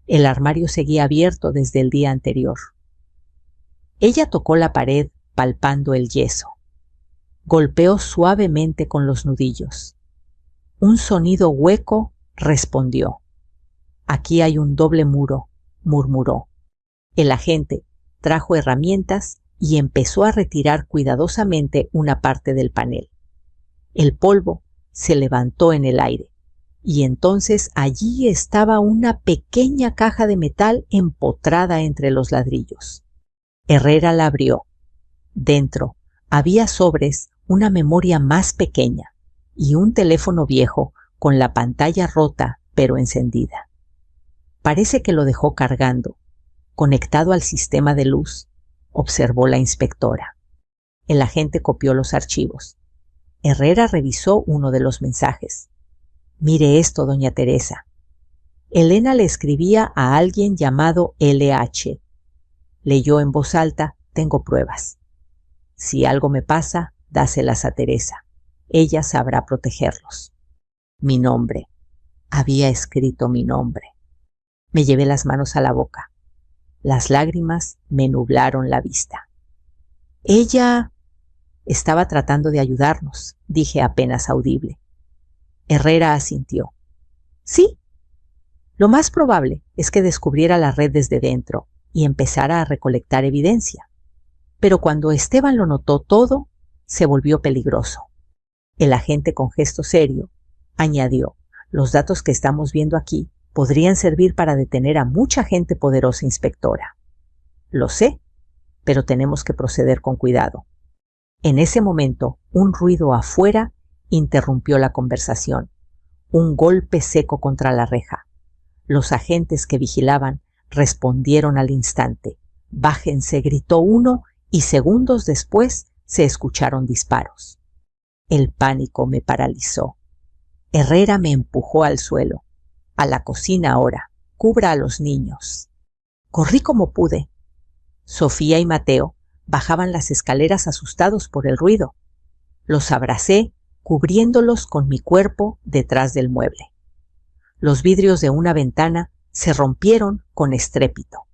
El armario seguía abierto desde el día anterior. Ella tocó la pared palpando el yeso. Golpeó suavemente con los nudillos. Un sonido hueco respondió. «Aquí hay un doble muro», murmuró. El agente trajo herramientas y empezó a retirar cuidadosamente una parte del panel. El polvo se levantó en el aire y entonces allí estaba una pequeña caja de metal empotrada entre los ladrillos. Herrera la abrió. Dentro había sobres una memoria más pequeña y un teléfono viejo con la pantalla rota pero encendida. Parece que lo dejó cargando, conectado al sistema de luz, observó la inspectora. El agente copió los archivos. Herrera revisó uno de los mensajes. Mire esto, doña Teresa. Elena le escribía a alguien llamado LH. Leyó en voz alta, tengo pruebas. Si algo me pasa, dáselas a Teresa. Ella sabrá protegerlos. Mi nombre. Había escrito mi nombre. Me llevé las manos a la boca. Las lágrimas me nublaron la vista. Ella estaba tratando de ayudarnos, dije apenas audible. Herrera asintió. Sí. Lo más probable es que descubriera la red desde dentro y empezara a recolectar evidencia. Pero cuando Esteban lo notó todo, se volvió peligroso. El agente, con gesto serio, añadió, los datos que estamos viendo aquí podrían servir para detener a mucha gente poderosa, inspectora. Lo sé, pero tenemos que proceder con cuidado. En ese momento, un ruido afuera interrumpió la conversación. Un golpe seco contra la reja. Los agentes que vigilaban respondieron al instante. Bájense, gritó uno, y segundos después se escucharon disparos. El pánico me paralizó. Herrera me empujó al suelo. A la cocina ahora. Cubra a los niños. Corrí como pude. Sofía y Mateo bajaban las escaleras asustados por el ruido. Los abracé, cubriéndolos con mi cuerpo detrás del mueble. Los vidrios de una ventana se rompieron con estrépito.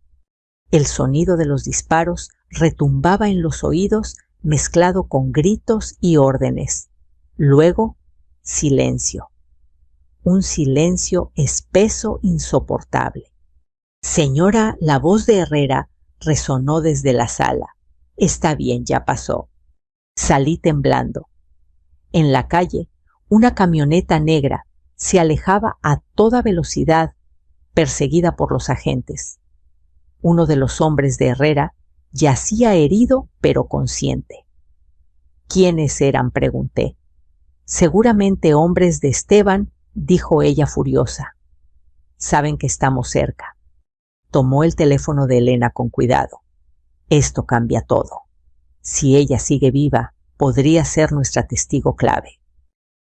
El sonido de los disparos retumbaba en los oídos mezclado con gritos y órdenes. Luego, silencio. Un silencio espeso, insoportable. Señora, la voz de Herrera resonó desde la sala. Está bien, ya pasó. Salí temblando. En la calle, una camioneta negra se alejaba a toda velocidad, perseguida por los agentes. Uno de los hombres de Herrera yacía herido pero consciente. ¿Quiénes eran?, pregunté. Seguramente hombres de Esteban, dijo ella furiosa. Saben que estamos cerca. Tomó el teléfono de Elena con cuidado. Esto cambia todo. Si ella sigue viva, podría ser nuestra testigo clave.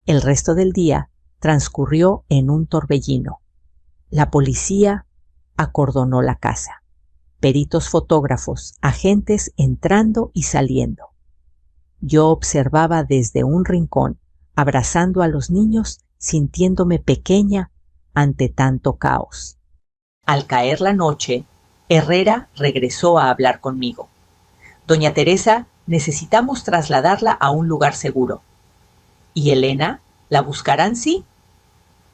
El resto del día transcurrió en un torbellino. La policía acordonó la casa. Peritos fotógrafos, agentes entrando y saliendo. Yo observaba desde un rincón, abrazando a los niños, sintiéndome pequeña ante tanto caos. Al caer la noche, Herrera regresó a hablar conmigo. Doña Teresa, necesitamos trasladarla a un lugar seguro. ¿Y Elena? ¿La buscarán, sí?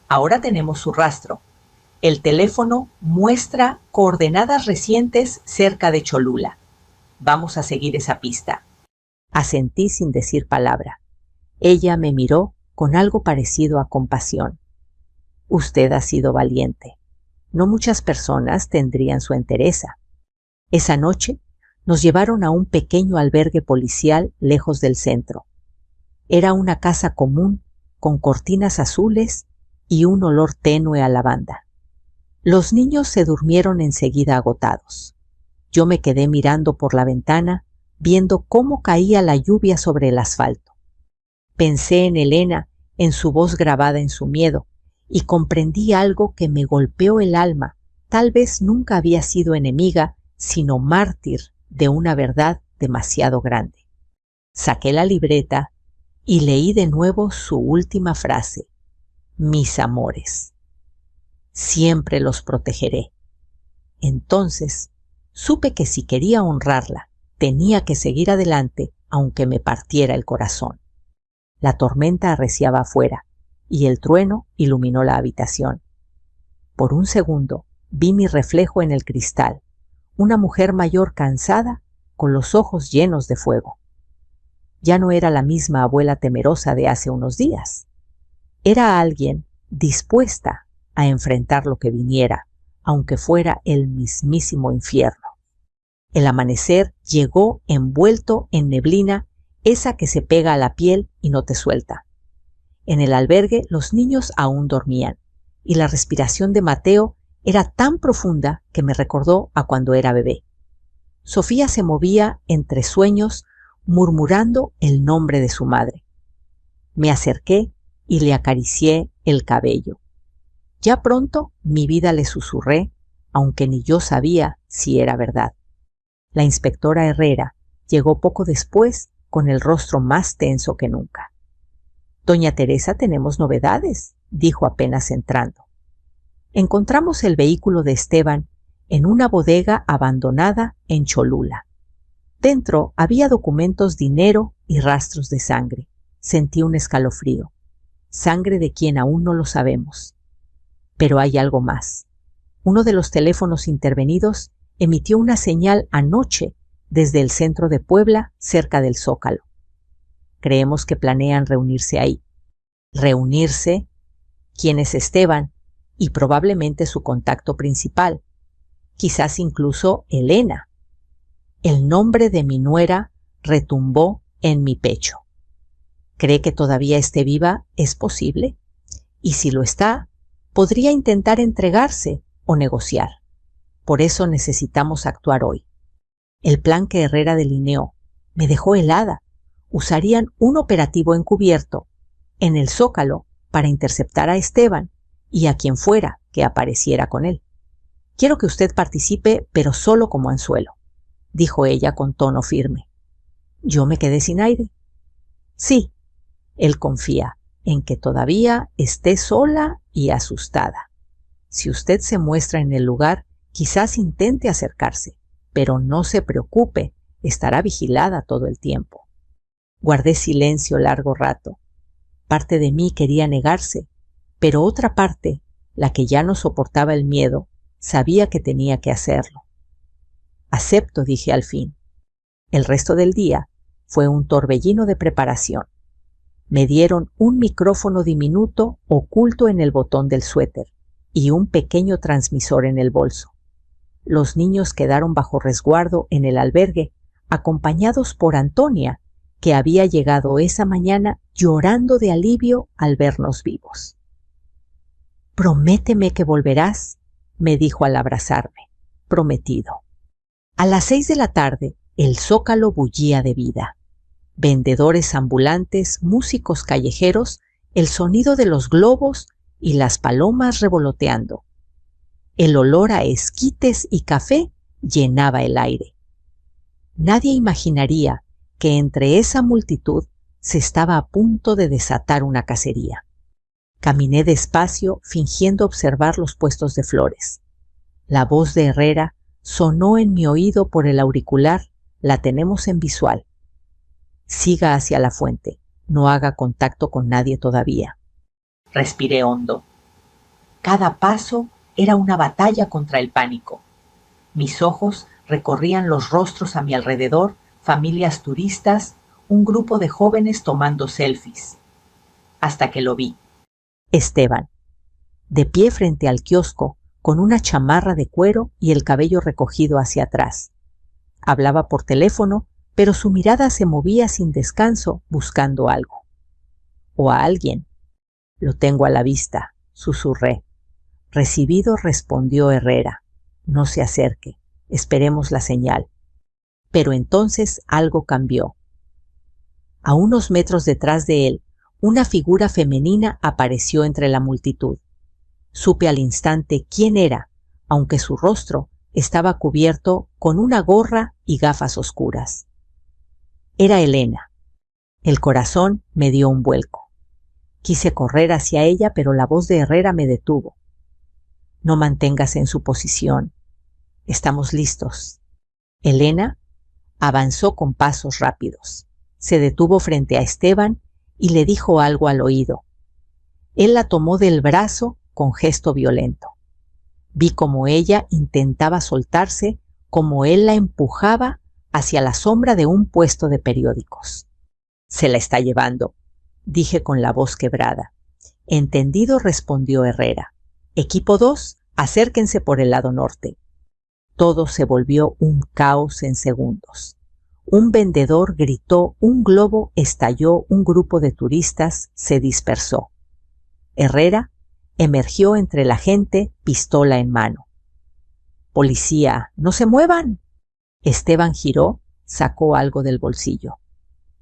Ahora tenemos su rastro. El teléfono muestra coordenadas recientes cerca de Cholula. Vamos a seguir esa pista. Asentí sin decir palabra. Ella me miró con algo parecido a compasión. Usted ha sido valiente. No muchas personas tendrían su entereza. Esa noche nos llevaron a un pequeño albergue policial lejos del centro. Era una casa común con cortinas azules y un olor tenue a lavanda. Los niños se durmieron enseguida agotados. Yo me quedé mirando por la ventana, viendo cómo caía la lluvia sobre el asfalto. Pensé en Elena, en su voz grabada en su miedo, y comprendí algo que me golpeó el alma. Tal vez nunca había sido enemiga, sino mártir de una verdad demasiado grande. Saqué la libreta y leí de nuevo su última frase. Mis amores. Siempre los protegeré. Entonces, supe que si quería honrarla, tenía que seguir adelante aunque me partiera el corazón. La tormenta arreciaba afuera y el trueno iluminó la habitación. Por un segundo vi mi reflejo en el cristal, una mujer mayor cansada con los ojos llenos de fuego. Ya no era la misma abuela temerosa de hace unos días. Era alguien dispuesta a enfrentar lo que viniera, aunque fuera el mismísimo infierno. El amanecer llegó envuelto en neblina, esa que se pega a la piel y no te suelta. En el albergue los niños aún dormían, y la respiración de Mateo era tan profunda que me recordó a cuando era bebé. Sofía se movía entre sueños, murmurando el nombre de su madre. Me acerqué y le acaricié el cabello. Ya pronto mi vida le susurré, aunque ni yo sabía si era verdad. La inspectora Herrera llegó poco después con el rostro más tenso que nunca. «Doña Teresa, tenemos novedades», dijo apenas entrando. Encontramos el vehículo de Esteban en una bodega abandonada en Cholula. Dentro había documentos, dinero y rastros de sangre. Sentí un escalofrío. Sangre de quien aún no lo sabemos. Pero hay algo más. Uno de los teléfonos intervenidos emitió una señal anoche desde el centro de Puebla, cerca del Zócalo. Creemos que planean reunirse ahí. Reunirse, ¿quién es Esteban? Y probablemente su contacto principal. Quizás incluso Elena. El nombre de mi nuera retumbó en mi pecho. ¿Cree que todavía esté viva? ¿Es posible? Y si lo está, podría intentar entregarse o negociar. Por eso necesitamos actuar hoy. El plan que Herrera delineó me dejó helada. Usarían un operativo encubierto en el Zócalo para interceptar a Esteban y a quien fuera que apareciera con él. «Quiero que usted participe, pero solo como anzuelo», dijo ella con tono firme. Yo me quedé sin aire. Sí, él confía en que todavía esté sola y asustada. Si usted se muestra en el lugar, quizás intente acercarse, pero no se preocupe, estará vigilada todo el tiempo. Guardé silencio largo rato. Parte de mí quería negarse, pero otra parte, la que ya no soportaba el miedo, sabía que tenía que hacerlo. Acepto, dije al fin. El resto del día fue un torbellino de preparación. Me dieron un micrófono diminuto oculto en el botón del suéter y un pequeño transmisor en el bolso. Los niños quedaron bajo resguardo en el albergue, acompañados por Antonia, que había llegado esa mañana llorando de alivio al vernos vivos. «Prométeme que volverás», me dijo al abrazarme. Prometido. A las 6 de la tarde, el Zócalo bullía de vida. Vendedores ambulantes, músicos callejeros, el sonido de los globos y las palomas revoloteando. El olor a esquites y café llenaba el aire. Nadie imaginaría que entre esa multitud se estaba a punto de desatar una cacería. Caminé despacio, fingiendo observar los puestos de flores. La voz de Herrera sonó en mi oído por el auricular. La tenemos en visual. Siga hacia la fuente. No haga contacto con nadie todavía. Respiré hondo. Cada paso era una batalla contra el pánico. Mis ojos recorrían los rostros a mi alrededor, familias turistas, un grupo de jóvenes tomando selfies. Hasta que lo vi. Esteban, de pie frente al kiosco, con una chamarra de cuero y el cabello recogido hacia atrás. Hablaba por teléfono, pero su mirada se movía sin descanso buscando algo. O a alguien. «Lo tengo a la vista», susurré. «Recibido», respondió Herrera. «No se acerque. Esperemos la señal». Pero entonces algo cambió. A unos metros detrás de él, una figura femenina apareció entre la multitud. Supe al instante quién era, aunque su rostro estaba cubierto con una gorra y gafas oscuras. Era Elena. El corazón me dio un vuelco. Quise correr hacia ella, pero la voz de Herrera me detuvo. «No manténgase en su posición. Estamos listos». Elena avanzó con pasos rápidos. Se detuvo frente a Esteban y le dijo algo al oído. Él la tomó del brazo con gesto violento. Vi cómo ella intentaba soltarse, cómo él la empujaba hacia la sombra de un puesto de periódicos. «Se la está llevando», dije con la voz quebrada. «Entendido», respondió Herrera. «Equipo 2, acérquense por el lado norte». Todo se volvió un caos en segundos. Un vendedor gritó, un globo estalló, un grupo de turistas se dispersó. Herrera emergió entre la gente, pistola en mano. «¡Policía, no se muevan!». Esteban giró, sacó algo del bolsillo.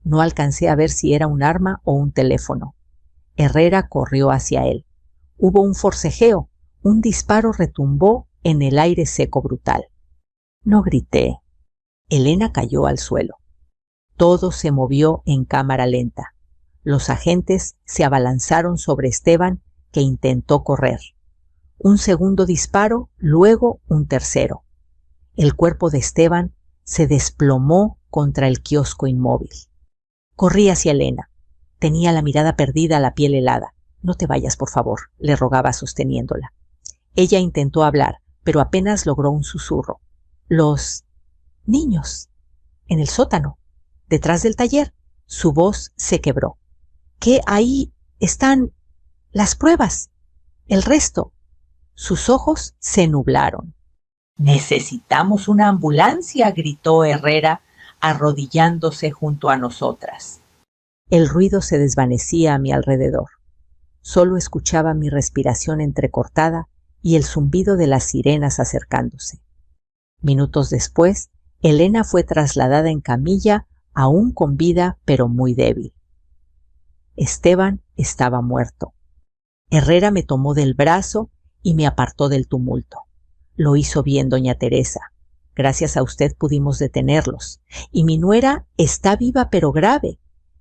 No alcancé a ver si era un arma o un teléfono. Herrera corrió hacia él. Hubo un forcejeo, un disparo retumbó en el aire seco brutal. No grité. Elena cayó al suelo. Todo se movió en cámara lenta. Los agentes se abalanzaron sobre Esteban, que intentó correr. Un segundo disparo, luego un tercero. El cuerpo de Esteban se desplomó contra el kiosco inmóvil. Corrí hacia Elena. Tenía la mirada perdida, la piel helada. «No te vayas, por favor», le rogaba sosteniéndola. Ella intentó hablar, pero apenas logró un susurro. «Los niños, en el sótano, detrás del taller». Su voz se quebró. «¿Qué? Ahí están las pruebas. El resto». Sus ojos se nublaron. «Necesitamos una ambulancia», gritó Herrera, arrodillándose junto a nosotras. El ruido se desvanecía a mi alrededor. Solo escuchaba mi respiración entrecortada y el zumbido de las sirenas acercándose. Minutos después, Elena fue trasladada en camilla, aún con vida pero muy débil. Esteban estaba muerto. Herrera me tomó del brazo y me apartó del tumulto. «Lo hizo bien, doña Teresa. Gracias a usted pudimos detenerlos. Y mi nuera está viva pero grave.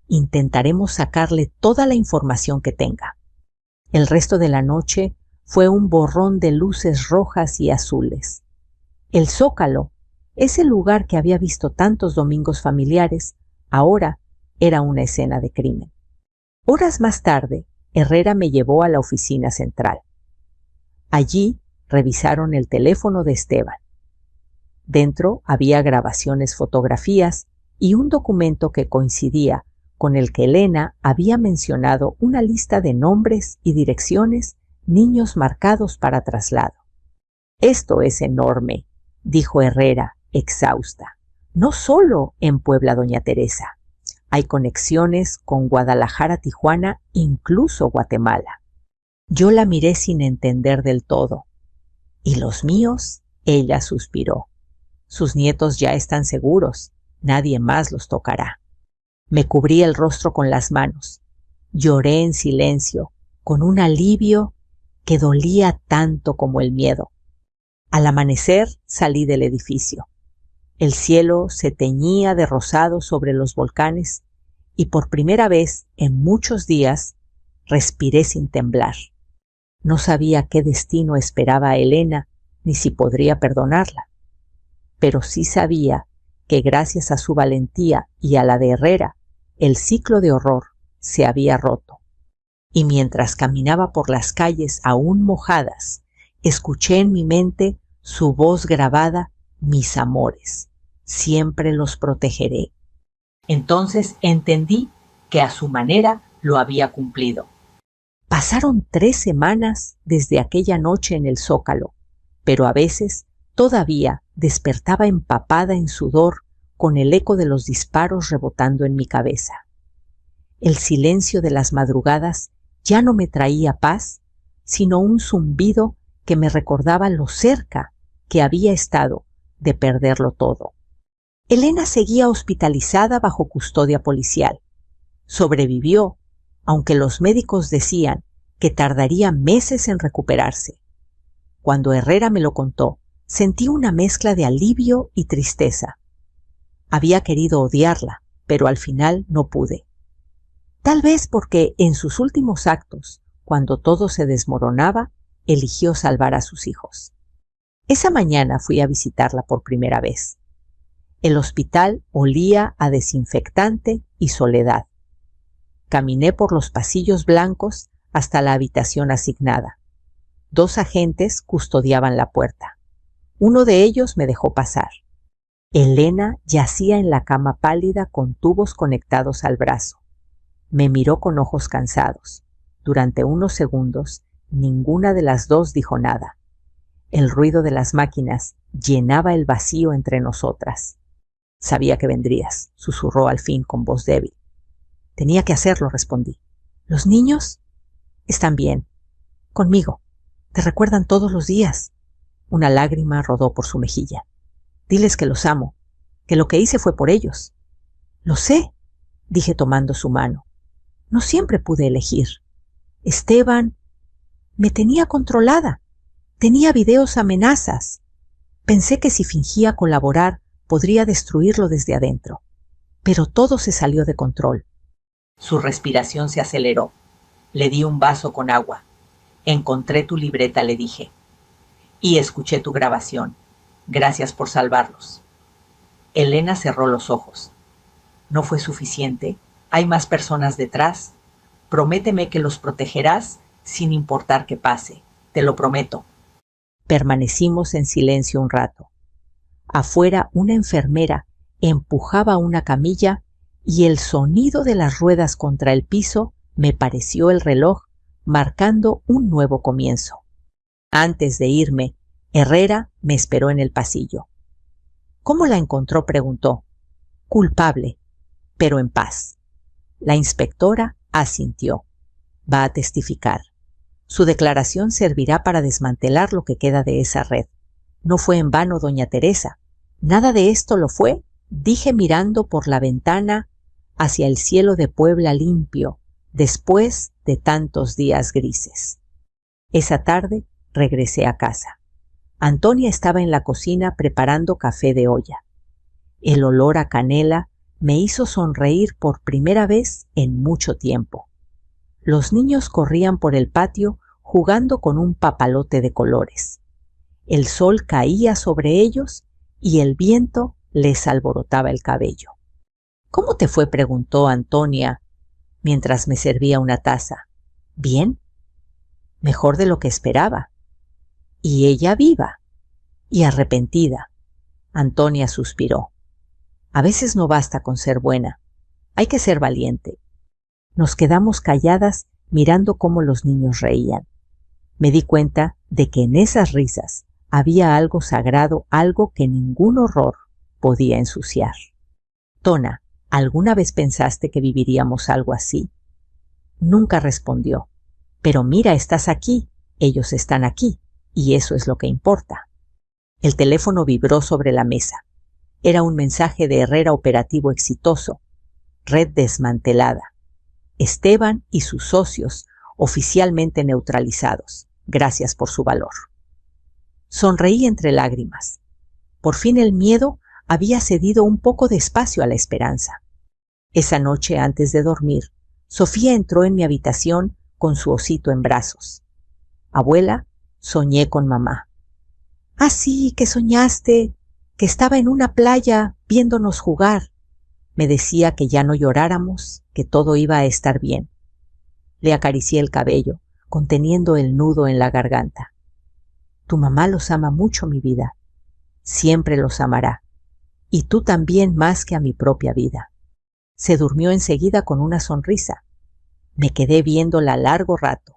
Intentaremos sacarle toda la información que tenga». El resto de la noche fue un borrón de luces rojas y azules. El Zócalo, ese lugar que había visto tantos domingos familiares, ahora era una escena de crimen. Horas más tarde, Herrera me llevó a la oficina central. Allí revisaron el teléfono de Esteban. Dentro había grabaciones, fotografías y un documento que coincidía con el que Elena había mencionado una lista de nombres y direcciones, niños marcados para traslado. «Esto es enorme», dijo Herrera, exhausta. «No solo en Puebla, doña Teresa. Hay conexiones con Guadalajara, Tijuana, incluso Guatemala». Yo la miré sin entender del todo. «¿Y los míos?», ella suspiró. «Sus nietos ya están seguros. Nadie más los tocará». Me cubrí el rostro con las manos. Lloré en silencio, con un alivio que dolía tanto como el miedo. Al amanecer salí del edificio. El cielo se teñía de rosado sobre los volcanes y por primera vez en muchos días respiré sin temblar. No sabía qué destino esperaba a Elena ni si podría perdonarla, pero sí sabía que gracias a su valentía y a la de Herrera, el ciclo de horror se había roto. Y mientras caminaba por las calles aún mojadas, escuché en mi mente su voz grabada: «Mis amores, siempre los protegeré». Entonces entendí que a su manera lo había cumplido. Pasaron 3 semanas desde aquella noche en el Zócalo, pero a veces todavía despertaba empapada en sudor con el eco de los disparos rebotando en mi cabeza. El silencio de las madrugadas ya no me traía paz, sino un zumbido que me recordaba lo cerca que había estado de perderlo todo. Elena seguía hospitalizada bajo custodia policial. Sobrevivió, aunque los médicos decían que tardaría meses en recuperarse. Cuando Herrera me lo contó, sentí una mezcla de alivio y tristeza. Había querido odiarla, pero al final no pude. Tal vez porque en sus últimos actos, cuando todo se desmoronaba, eligió salvar a sus hijos. Esa mañana fui a visitarla por primera vez. El hospital olía a desinfectante y soledad. Caminé por los pasillos blancos hasta la habitación asignada. 2 agentes custodiaban la puerta. Uno de ellos me dejó pasar. Elena yacía en la cama pálida con tubos conectados al brazo. Me miró con ojos cansados. Durante unos segundos, ninguna de las 2 dijo nada. El ruido de las máquinas llenaba el vacío entre nosotras. Sabía que vendrías, susurró al fin con voz débil. Tenía que hacerlo, respondí. ¿Los niños? Están bien. Conmigo. Te recuerdan todos los días. Una lágrima rodó por su mejilla. Diles que los amo, que lo que hice fue por ellos. Lo sé, dije tomando su mano. No siempre pude elegir. Esteban me tenía controlada. Tenía videos amenazas. Pensé que si fingía colaborar podría destruirlo desde adentro. Pero todo se salió de control. Su respiración se aceleró. Le di un vaso con agua. Encontré tu libreta, le dije. Y escuché tu grabación. Gracias por salvarlos. Elena cerró los ojos. ¿No fue suficiente? ¿Hay más personas detrás? Prométeme que los protegerás sin importar qué pase. Te lo prometo. Permanecimos en silencio un rato. Afuera una enfermera empujaba una camilla y el sonido de las ruedas contra el piso me pareció el reloj marcando un nuevo comienzo. Antes de irme, Herrera me esperó en el pasillo. ¿Cómo la encontró?, preguntó. Culpable, pero en paz. La inspectora asintió. Va a testificar. Su declaración servirá para desmantelar lo que queda de esa red. No fue en vano, doña Teresa. Nada de esto lo fue, dije mirando por la ventana hacia el cielo de Puebla limpio, después de tantos días grises. Esa tarde regresé a casa. Antonia estaba en la cocina preparando café de olla. El olor a canela me hizo sonreír por primera vez en mucho tiempo. Los niños corrían por el patio jugando con un papalote de colores. El sol caía sobre ellos y el viento les alborotaba el cabello. ¿Cómo te fue?, preguntó Antonia mientras me servía una taza. ¿Bien? Mejor de lo que esperaba. Y ella viva y arrepentida. Antonia suspiró. A veces no basta con ser buena. Hay que ser valiente. Nos quedamos calladas mirando cómo los niños reían. Me di cuenta de que en esas risas había algo sagrado, algo que ningún horror podía ensuciar. Tona, ¿alguna vez pensaste que viviríamos algo así? Nunca respondió. Pero mira, estás aquí, ellos están aquí, y eso es lo que importa. El teléfono vibró sobre la mesa. Era un mensaje de Herrera operativo exitoso. Red desmantelada. Esteban y sus socios oficialmente neutralizados. Gracias por su valor. Sonreí entre lágrimas. Por fin el miedo había cedido un poco de espacio a la esperanza. Esa noche, antes de dormir, Sofía entró en mi habitación con su osito en brazos. Abuela, soñé con mamá. Ah, sí, que soñaste, que estaba en una playa viéndonos jugar. Me decía que ya no lloráramos, que todo iba a estar bien. Le acaricié el cabello, conteniendo el nudo en la garganta. Tu mamá los ama mucho, mi vida. Siempre los amará. Y tú también más que a mi propia vida. Se durmió enseguida con una sonrisa. Me quedé viéndola largo rato.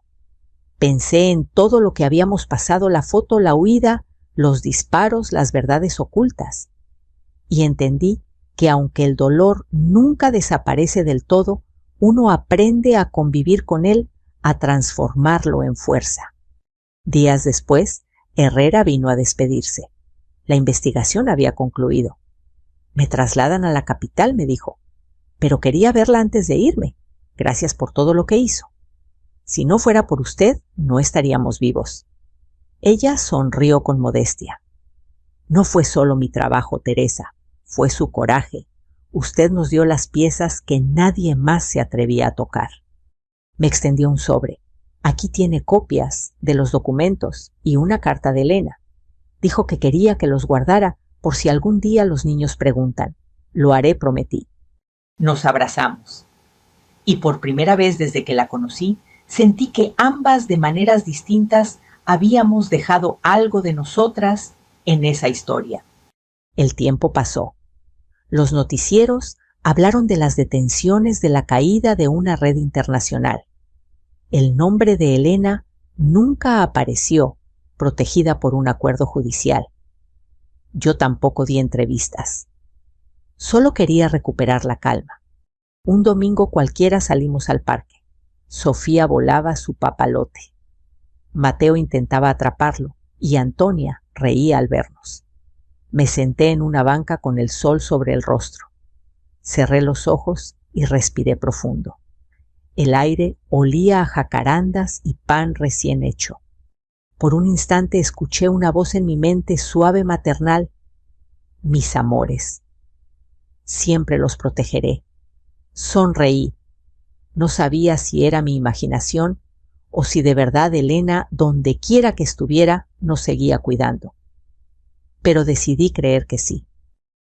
Pensé en todo lo que habíamos pasado, la foto, la huida, los disparos, las verdades ocultas. Y entendí que aunque el dolor nunca desaparece del todo, uno aprende a convivir con él, a transformarlo en fuerza. Días después, Herrera vino a despedirse. La investigación había concluido. Me trasladan a la capital, me dijo, pero quería verla antes de irme. Gracias por todo lo que hizo. Si no fuera por usted, no estaríamos vivos. Ella sonrió con modestia. No fue solo mi trabajo, Teresa, fue su coraje. Usted nos dio las piezas que nadie más se atrevía a tocar. Me extendió un sobre. Aquí tiene copias de los documentos y una carta de Elena. Dijo que quería que los guardara por si algún día los niños preguntan. Lo haré, prometí. Nos abrazamos. Y por primera vez desde que la conocí, sentí que ambas de maneras distintas habíamos dejado algo de nosotras en esa historia. El tiempo pasó. Los noticieros hablaron de las detenciones de la caída de una red internacional. El nombre de Elena nunca apareció, protegida por un acuerdo judicial. Yo tampoco di entrevistas. Solo quería recuperar la calma. Un domingo cualquiera salimos al parque. Sofía volaba su papalote. Mateo intentaba atraparlo y Antonia reía al vernos. Me senté en una banca con el sol sobre el rostro. Cerré los ojos y respiré profundo. El aire olía a jacarandas y pan recién hecho. Por un instante escuché una voz en mi mente suave maternal. Mis amores. Siempre los protegeré. Sonreí. No sabía si era mi imaginación o si de verdad Elena, donde quiera que estuviera, nos seguía cuidando. Pero decidí creer que sí.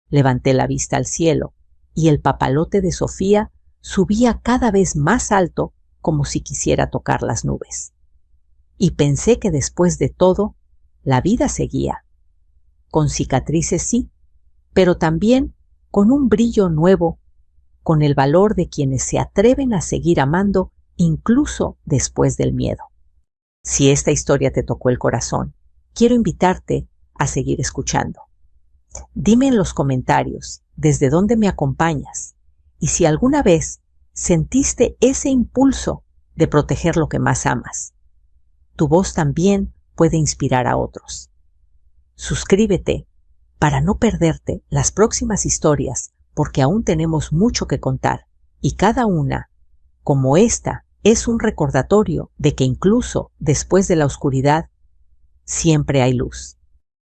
Levanté la vista al cielo y el papalote de Sofía subía cada vez más alto como si quisiera tocar las nubes. Y pensé que después de todo, la vida seguía. Con cicatrices sí, pero también con un brillo nuevo, con el valor de quienes se atreven a seguir amando incluso después del miedo. Si esta historia te tocó el corazón, quiero invitarte a seguir escuchando. Dime en los comentarios desde dónde me acompañas y si alguna vez sentiste ese impulso de proteger lo que más amas. Tu voz también puede inspirar a otros. Suscríbete para no perderte las próximas historias, porque aún tenemos mucho que contar y cada una, como esta, es un recordatorio de que incluso después de la oscuridad siempre hay luz.